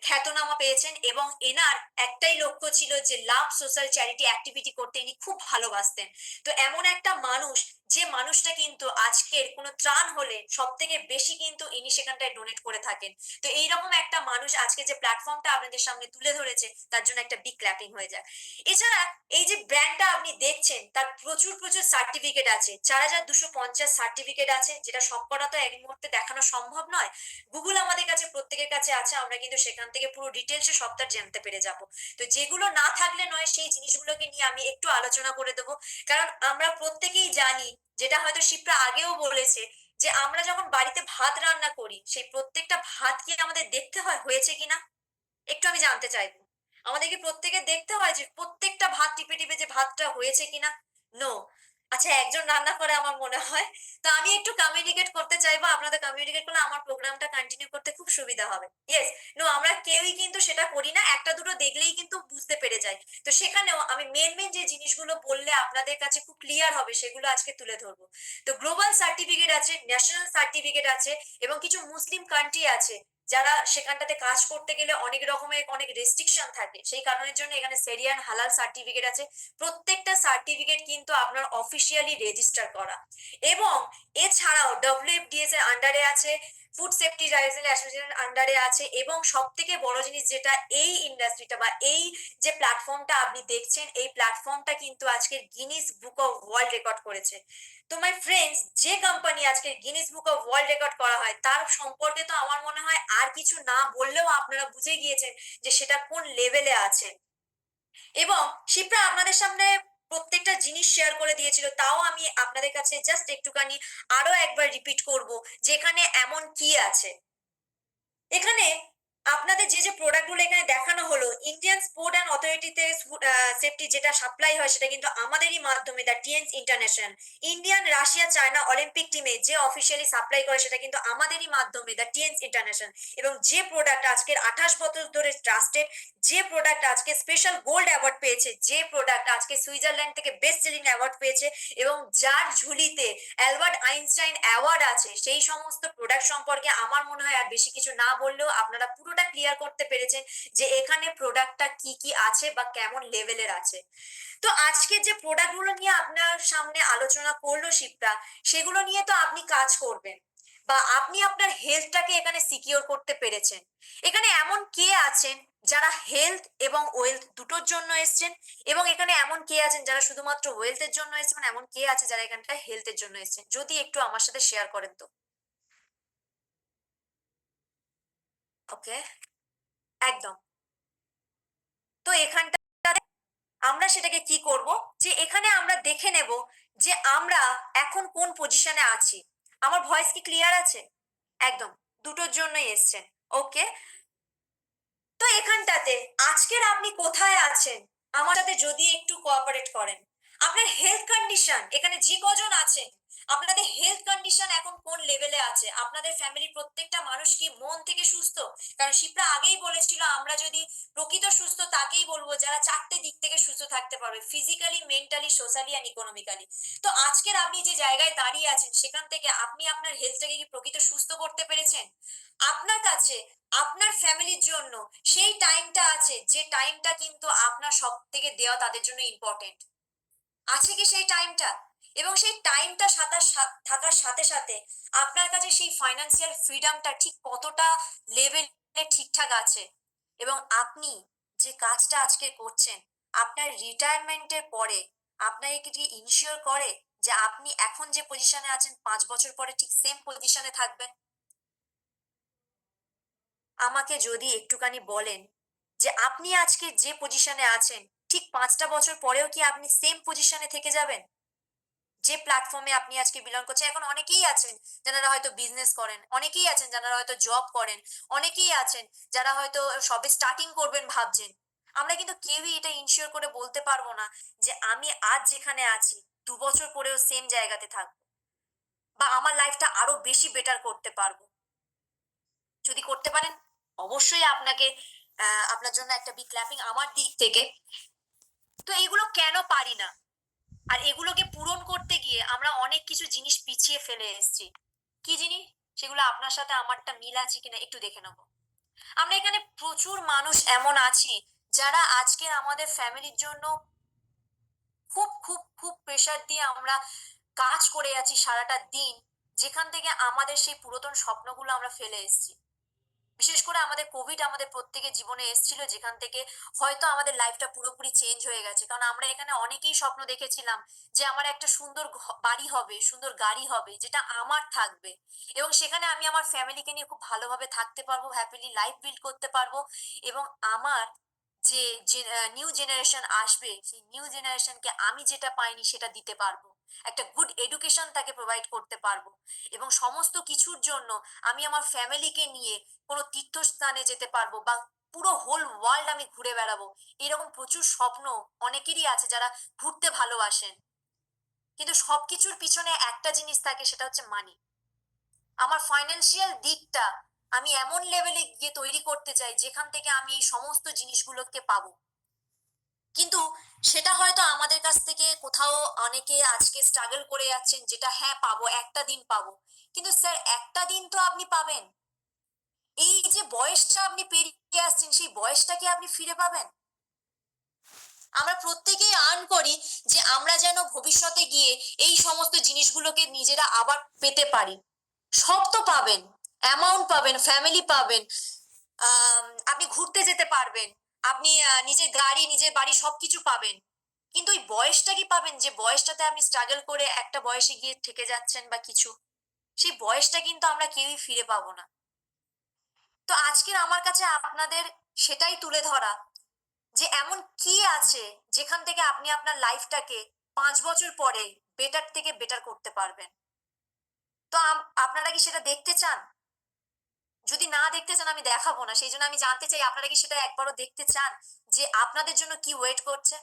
খ্যাতনামা পেয়েছেন। এবং এনার একটাই লক্ষ্য ছিল যে লাভ, সোশ্যাল চ্যারিটি অ্যাক্টিভিটি করতে ইনি খুব ভালোবাসতেন। তো এমন একটা মানুষ, যে মানুষটা কিন্তু আজকের কোনো ত্রাণ হলে সব থেকে বেশি কিন্তু ইনি সেখানটায় ডোনেট করে থাকেন। তো এইরকম একটা মানুষ আজকে যে প্ল্যাটফর্মটা আপনাদের সামনে তুলে ধরেছে, তার জন্য একটা বিগ ক্ল্যাপিং হয়ে যায়। এছাড়া এই যে ব্র্যান্ডটা আপনি দেখছেন, তার প্রচুর প্রচুর সার্টিফিকেট আছে, 4,250 সার্টিফিকেট আছে, যেটা সবকটা তো এক মুহূর্তে দেখানো সম্ভব নয়। গুগল আমাদের কাছে প্রত্যেকের কাছে আছে, আমরা কিন্তু সেখান থেকে পুরো ডিটেলসে সবটা জানতে পেরে যাব। তো যেগুলো না থাকলে নয়, সেই জিনিসগুলোকে নিয়ে আমি একটু আলোচনা করে দেবো। কারণ আমরা প্রত্যেকেই জানি, যেটা হয়তো শিপ্রা আগেও বলেছে, যে আমরা যখন বাড়িতে ভাত রান্না করি, সেই প্রত্যেকটা ভাত কি আমাদের দেখতে হয় হয়েছে কিনা, একটু আমি জানতে চাইবো। আমাদেরকে প্রত্যেকে দেখতে হয় যে প্রত্যেকটা ভাত টিপে টিপে যে ভাতটা হয়েছে কিনা? নো। আচ্ছা, একজন রান্না করে আমার মনে হয়। তো আমি একটু কমিউনিকেট করতে চাইবো, আপনাদের কমিউনিকেট করলে আমার প্রোগ্রামটা কন্টিনিউ করতে খুব সুবিধা হবে। ইয়েস। নো, আমরা কেউই কিন্তু সেটা করি না, একটা দুটো দেখলেই কিন্তু বুঝতে পেরে যাই। তো সেখানেও আমি মেন মেন যে জিনিসগুলো বললে আপনাদের কাছে খুব ক্লিয়ার হবে, সেগুলো আজকে তুলে ধরবো। তো গ্লোবাল সার্টিফিকেট আছে, ন্যাশনাল সার্টিফিকেট আছে, এবং কিছু মুসলিম কান্ট্রি আছে, যারা সেখানটাতে কাজ করতে গেলে অনেক রকমের অনেক রেস্ট্রিকশন থাকে, সেই কারণের জন্য এখানে সেরিয়ান হালাল সার্টিফিকেট আছে। প্রত্যেকটা সার্টিফিকেট কিন্তু আপনার অফিসিয়ালি রেজিস্টার করা। এবং এছাড়াও ডব্লিউএফডিএস এর আন্ডারে আছে ফুড সেফটি রাইজেল অ্যাসোসিয়েশন আন্ডারে আছে, এবং সব থেকে বড় জিনিস যেটা, এই ইন্ডাস্ট্রিটা বা এই যে প্ল্যাটফর্মটা আপনি দেখছেন, এই প্ল্যাটফর্মটা কিন্তু আজকের Guinness book of world record করেছে। তো মাই ফ্রেন্ডস, যে কোম্পানি আজকে Guinness book of world record করা হয় তার সম্পর্কে তো আমার মনে হয় আর কিছু না বললেও আপনারা বুঝে গিয়েছেন যে সেটা কোন লেভেলে আছে। এবং শিপ্রা আপনাদের সামনে প্রত্যেকটা জিনিস শেয়ার করে দিয়েছিল, তাও আমি আপনাদের কাছে জাস্ট একটুখানি আরো একবার রিপিট করব যেখানে এমন কি আছে। এখানে আপনাদের যে যে প্রোডাক্টগুলো এখানে দেখানো হলো, ইন্ডিয়ান স্পোর্ট অ্যান্ড অথরিটিতে সেফটি যেটা সাপ্লাই হয় সেটা কিন্তু আমাদেরই মাধ্যমে, the টিএনস international. Indian, Russia, China Olympic টিমে যে অফিসিয়ালি সাপ্লাই করে সেটা কিন্তু আমাদেরই মাধ্যমে, দ্য টিএনস ইন্টারন্যাশনাল। এবং যে প্রোডাক্ট আজকের 28 বছর ধরে ট্রাস্টেড, যে প্রোডাক্ট আজকে স্পেশাল গোল্ড অ্যাওয়ার্ড পেয়েছে, যে প্রোডাক্ট আজকে সুইজারল্যান্ড থেকে বেস্ট সেলিং অ্যাওয়ার্ড পেয়েছে, এবং যার ঝুলিতে অ্যালবার্ট আইনস্টাইন অ্যাওয়ার্ড আছে, সেই সমস্ত প্রোডাক্ট সম্পর্কে আমার মনে হয় আর বেশি কিছু না বললেও আপনারা পুরোটা ক্লিয়ার করতে পেরেছেন যে এখানে প্রোডাক্টটা কি কি আছে বা কেমন লেভেলের আছে। তো আজকে যে প্রোডাক্টগুলো নিয়ে আপনার সামনে আলোচনা করলো শিপ্রা, সেগুলো নিয়ে তো আপনি কাজ করবেন বা আপনি আপনার হেলথটাকে এখানে সিকিওর করতে পেরেছেন। এখানে এমন কে আছেন যারা হেলথ এবং ওয়েলথ দুটোর জন্য এসছেন, এবং এখানে এমন কে আছেন যারা শুধুমাত্র ওয়েলথের জন্য এসছেন, মানে এমন কে আছে যারা এখানটা হেলথের জন্য এসছেন, যদি একটু আমার সাথে শেয়ার করেন তো। ওকে, একদম। তো এখানটা আমরা সেটাকে কি করব, যে এখানে আমরা দেখে নেব যে আমরা এখন কোন পজিশনে আছি। আমার ভয়েস কি ক্লিয়ার আছে? একদম, দুটোর জন্যই এসছেন। ওকে, তো এখানটাতে আজকের আপনি কোথায় আছেন আমার সাথে যদি একটু কোঅপারেট করেন। আপনার হেলথ কন্ডিশন, এখানে যে কজন আছেন আপনাদের হেলথ কন্ডিশন এখন কোন লেভেলে আছে? আপনাদের ফ্যামিলির প্রত্যেকটা মানুষ কি মন থেকে সুস্থ? কারণ শিপ্রা আগেই বলেছিল আমরা যদি প্রকৃত সুস্থ তাকেই বলবো যারা চারটে দিক থেকে সুস্থ থাকতে পারবে, physically, mentally, socially and economically. তো আজকের আপনি যে জায়গায় দাঁড়িয়ে আছেন সেখান থেকে আপনি আপনার হেলথটাকে কি প্রকৃত সুস্থ করতে পেরেছেন? আপনার কাছে আপনার ফ্যামিলির জন্য সেই টাইমটা আছে, যে টাইমটা কিন্তু আপনার সব থেকে দেওয়া তাদের জন্য ইম্পর্টেন্ট, আছে কি সেই টাইমটা? এবং সেই টাইমটা থাকার সাথে সাথে আপনার কাছে সেই ফাইন্যান্সিয়াল ফ্রিডমটা ঠিক কতটা লেভেলে ঠিকঠাক আছে? এবং আপনি যে কাজটা আজকে করছেন, আপনার রিটায়ারমেন্টের পরে আপনাকে কি ইনশিওর করে যে আপনি এখন যে পজিশনে আছেন 5 বছর পরে ঠিক সেম পজিশনে থাকবেন? আমাকে যদি একটুখানি বলেন যে আপনি আজকে যে পজিশনে আছেন ঠিক 5টা বছর পরেও কি আপনি সেম পজিশনে থেকে যাবেন? যে প্ল্যাটফর্মে আপনি আজকে বিলং করছেন, এখন অনেকেই আছেন যারা হয়তো বিজনেস করেন, অনেকেই আছেন যারা হয়তো জব করেন, অনেকেই আছেন যারা হয়তো সবে স্টার্টিং করবেন ভাবছেন। আমরা কিন্তু কেউই এটা ইনশিওর করে বলতে পারবো না যে আমি আজ যেখানে আছি 2 বছর পরেও সেম জায়গাতে থাকবো বা আমার লাইফটা আরো বেশি বেটার করতে পারবো। যদি করতে পারেন অবশ্যই আপনাকে আপনার জন্য একটা বিগ ক্ল্যাপিং আমার দিক থেকে। তো এগুলো কেন পারি না, আর এগুলোকে পূরণ করতে গিয়ে আমরা অনেক কিছু জিনিস পিছিয়ে ফেলে এসেছি। কি জিনিস সেগুলো আপনার সাথে আমারটা মিল আছে কিনা একটু দেখে নেব। আমরা এখানে প্রচুর মানুষ এমন আছি যারা আজকের আমাদের ফ্যামিলির জন্য খুব খুব খুব প্রেসার দিয়ে আমরা কাজ করে আছি সারাটা দিন, যেখান থেকে আমাদের সেই পুরাতন স্বপ্নগুলো আমরা ফেলে এসেছি। বিশেষ করে আমাদের কোভিড আমাদের প্রত্যেকের জীবনে এসেছিল, যেখান থেকে হয়তো আমাদের লাইফটা পুরোপুরি চেঞ্জ হয়ে গেছে। কারণ আমরা এখানে অনেকেই স্বপ্ন দেখেছিলাম যে আমার একটা সুন্দর বাড়ি হবে, সুন্দর গাড়ি হবে, যেটা আমার থাকবে, এবং সেখানে আমি আমার ফ্যামিলিকে নিয়ে খুব ভালোভাবে থাকতে পারবো, হ্যাপিলি লাইফ বিল্ড করতে পারবো, এবং আমার যে নিউ জেনারেশন আসবে সেই নিউ জেনারেশনকে আমি যেটা পাইনি সেটা দিতে পারবো, একটা গুড এডুকেশন তাকে প্রোভাইড করতে পারবো, এবং সমস্ত কিছুর জন্য আমি আমার ফ্যামিলিকে নিয়ে কোনো তীর্থস্থানে যেতে পারবো বা পুরো হোল ওয়ার্ল্ড আমি ঘুরে বেড়াবো। এরকম প্রচুর স্বপ্ন অনেকেরই আছে যারা ঘুরতে ভালোবাসেন, কিন্তু সবকিছুর পিছনে একটা জিনিস থাকে, সেটা হচ্ছে মানি। আমার ফাইন্যান্সিয়াল দিকটা আমি এমন লেভেলে গিয়ে তৈরি করতে চাই যেখান থেকে আমি এই সমস্ত জিনিসগুলোকে পাবো। কিন্তু সেটা হয়তো আমাদের কাছ থেকে কোথাও অনেকে আজকে স্ট্রাগল করে যাচ্ছেন, যেটা হ্যাঁ পাবো, একটা দিন পাবো। কিন্তু স্যার একটা দিন তো আপনি পাবেন, এই যে বয়সটা আপনি পেরিয়ে আসছেন সেই বয়সটা কি আপনি ফিরে পাবেন? আমরা প্রত্যেকেই আর্ন করি যে আমরা যেন ভবিষ্যতে গিয়ে এই সমস্ত জিনিসগুলোকে নিজেরা আবার পেতে পারি। সব তো পাবেন, অ্যামাউন্ট পাবেন, ফ্যামিলি পাবেন, আপনি ঘুরতে যেতে পারবেন, আপনি নিজের গাড়ি, নিজের বাড়ি সবকিছু পাবেন। কিন্তু ওই বয়সটা কি পাবেন যে বয়সটাতে আপনি স্ট্রাগল করে একটা বয়সে গিয়ে থেকে যাচ্ছেন বা কিছু, সেই বয়সটা কিন্তু আমরা কেউই ফিরে পাবো না। তো আজকের আমার কাছে আপনাদের সেটাই তুলে ধরা, যে এমন কি আছে যেখান থেকে আপনি আপনার লাইফটাকে 5 বছর পরে বেটার থেকে বেটার করতে পারবেন। তো আপনারা কি সেটা দেখতে চান? যদি না দেখতে চান আমি দেখাবো না, সেই জন্য আমি জানতে চাই আপনারা কি সেটা একবারও দেখতে চান, যে আপনাদের জন্য কি ওয়েট করছে।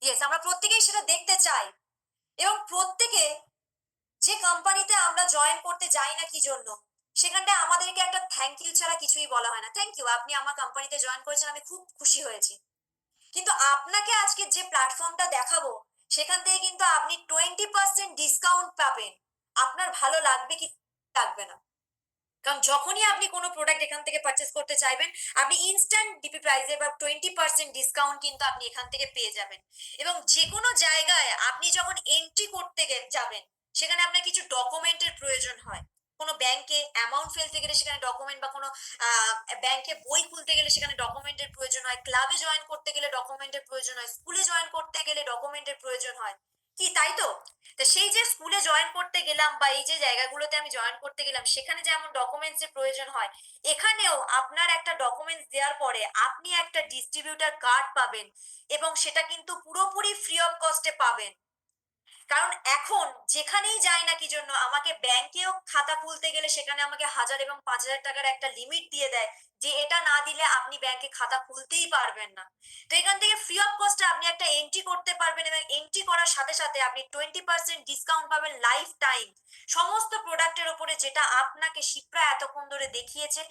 ইয়েস, আমরা প্রত্যেকেই সেটা দেখতে চাই। এবং প্রত্যেকে যে কোম্পানিতে আমরা জয়েন করতে যাই না কি জন্য, সেখানটায় আমাদেরকে একটা থ্যাংক ইউ ছাড়া কিছুই বলা হয় না। থ্যাংক ইউ, আপনি আমার কোম্পানিতে জয়েন করেছেন, আমি খুব খুশি হয়েছি। কিন্তু আপনাকে আজকে যে প্ল্যাটফর্মটা দেখাবো, সেখান থেকে কিন্তু আপনি 20% ডিসকাউন্ট পাবেন। আপনার ভালো লাগবে কি লাগবে না? কারণ যখনই আপনি কোনো প্রোডাক্ট এখান থেকে পারচেস করতে চাইবেন, আপনি ইনস্ট্যান্ট ডিপি প্রাইসে বা 20% ডিসকাউন্ট কিন্তু আপনি এখান থেকে পেয়ে যাবেন। এবং যে কোনো জায়গায় আপনি যখন এন্ট্রি করতে যাবেন, সেখানে আপনার কিছু ডকুমেন্টের প্রয়োজন হয়। কোনো ব্যাংকে অ্যামাউন্ট ফেলতে গেলে সেখানে ডকুমেন্ট, বা কোনো ব্যাংকে বই খুলতে গেলে সেখানে ডকুমেন্টের প্রয়োজন হয়, ক্লাবে জয়েন করতে গেলে ডকুমেন্টের প্রয়োজন হয়, স্কুলে জয়েন করতে গেলে ডকুমেন্টের প্রয়োজন হয়। কি তাই তো? তা সেই যে স্কুলে জয়েন করতে গেলাম বা এই যে জায়গাগুলোতে আমি জয়েন করতে গেলাম, সেখানে যেমন ডকুমেন্টস এর প্রয়োজন হয়, এখানেও আপনার একটা ডকুমেন্টস দেওয়ার পরে আপনি একটা ডিস্ট্রিবিউটার কার্ড পাবেন, এবং সেটা কিন্তু পুরোপুরি ফ্রি অফ কস্টে পাবেন। কারণ এখন যেখানেই যাই না কি জন্য, আমাকে ব্যাংকেও খাতা খুলতে গেলে সেখানে আমাকে 1000 এবং 5000 টাকার একটা লিমিট দিয়ে দেয়, যে এটা না দিলে আপনি ব্যাংকে খাতা খুলতেই পারবেন না। তো এখান থেকে ফ্রি অফ কস্টে আপনি একটা এন্ট্রি করতে পারবেন, এবং এন্ট্রি করার সাথে সাথে আপনি 20% ডিসকাউন্ট পাবেন লাইফ টাইম সমস্ত প্রোডাক্টের উপরে, যেটা আপনাকে শিপ্রা এতক্ষণ ধরে দেখিয়েছে।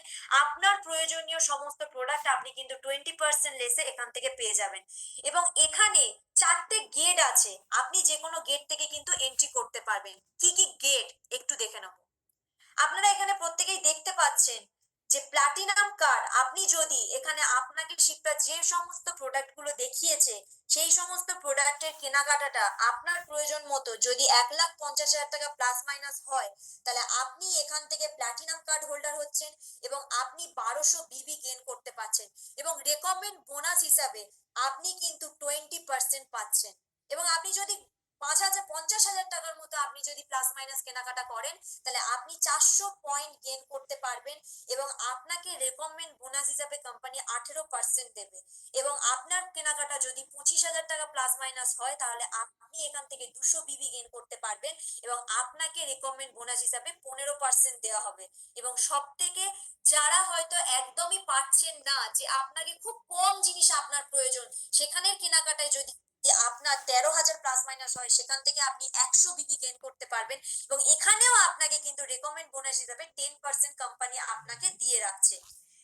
আপনার প্রয়োজনীয় সমস্ত প্রোডাক্ট আপনি কিন্তু 20% লেসে এখান থেকে পেয়ে যাবেন। এবং এখানে 4টে গেট আছে, আপনি যে কোনো গেট থেকে কিন্তু এন্ট্রি করতে পারবেন। কি কি গেট একটু দেখে নেব। আপনারা এখানে প্রত্যেকেই দেখতে পাচ্ছেন যে প্লাটিনাম কার্ড, আপনি যদি এখানে আপনাকে শিপটা যে সমস্ত প্রোডাক্ট গুলো দেখিয়েছে, সেই সমস্ত প্রোডাক্টের কেনাকাটাটা আপনার প্রয়োজন মতো যদি 1,50,000 টাকা প্লাস মাইনাস হয়, তাহলে আপনি এখান থেকে প্লাটিনাম কার্ড হোল্ডার হচ্ছেন, এবং আপনি 1200 বিবি গেইন করতে পারছেন। এবং রেকমেন্ড বোনাস হিসাবে আপনি কিন্তু 20% পাচ্ছেন। এবং আপনি যদি 50,000 টাকার মতো আপনি যদি প্লাস মাইনাস কেনাকাটা করেন, তাহলে আপনি 400 পয়েন্ট গেইন করতে পারবেন। এবং আপনাকে রেকমেন্ড বোনাস হিসাবে কোম্পানি 18% দেবে। এবং আপনার কেনাকাটা যদি 25,000 টাকা প্লাস মাইনাস হয়, তাহলে আপনি এখান থেকে 200 বিবি গেইন করতে পারবেন, এবং আপনাকে রেকমেন্ড বোনাস হিসাবে 15% দেওয়া হবে। এবং সব থেকে যারা হয়তো একদমই পাচ্ছেন না, যে আপনাকে খুব কম জিনিস আপনার প্রয়োজন, সেখানের কেনাকাটায় যদি আপনার 13,000 প্লাস মাইনাস হয়, সেখান থেকে আপনি 100 বিবি গেইন করতে পারবেন। এবং এখানেও আপনাকে কিন্তু রেকমেন্ড বোনাস হিসাবে 10% কোম্পানি আপনাকে দিয়ে রাখছে।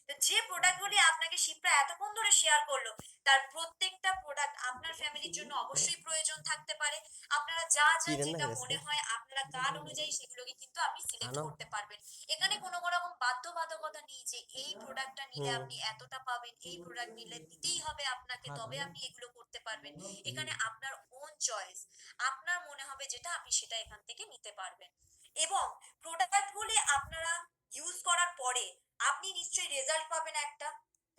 তো যে প্রোডাক্টগুলি আপনাকে শিপ্রা এতক্ষণ ধরে শেয়ার করলো, তার প্রত্যেকটা প্রোডাক্ট আপনার ফ্যামিলির জন্য অবশ্যই প্রয়োজন থাকতে পারে। আপনারা যা কি যা রান্না যেটা হয়েছে? মনে হয় আপনারা কার্ড অনুযায়ী সেগুলোকে কিন্তু আপনি সিলেক্ট আনো। করতে পারবেন। এখানে কোনো রকম বাধ্যবাধকতা নেই যে এই প্রোডাক্টটা নিলে হুম। আপনি এতটা পাবেন, এই প্রোডাক্ট নিলে নিতেই হবে আপনাকে, তবে আপনি এগুলো করতে পারবেন। এখানে আপনার ওন চয়েস, আপনার মনে হবে যেটা আপনি সেটা এখান থেকে নিতে পারবেন। এবং প্রোডাক্টগুলি আপনারা ইউজ করার পরে আপনি নিশ্চয়ই রেজাল্ট পাবেন একটা,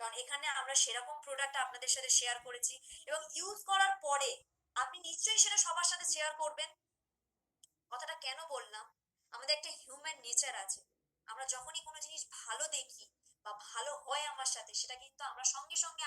কারণ এখানে আমরা সেরকম প্রোডাক্ট আপনাদের সাথে শেয়ার করেছি। এবং ইউজ করার পরে আপনি নিশ্চয়ই সেটা সবার সাথে শেয়ার করবেন। কথাটা কেন বললাম, আমাদের একটা হিউম্যান নেচার আছে, আমরা যখনই কোনো জিনিস ভালো দেখি বা ভালো হয় আমার সাথে, সেটা কিন্তু আমরা সঙ্গে সঙ্গে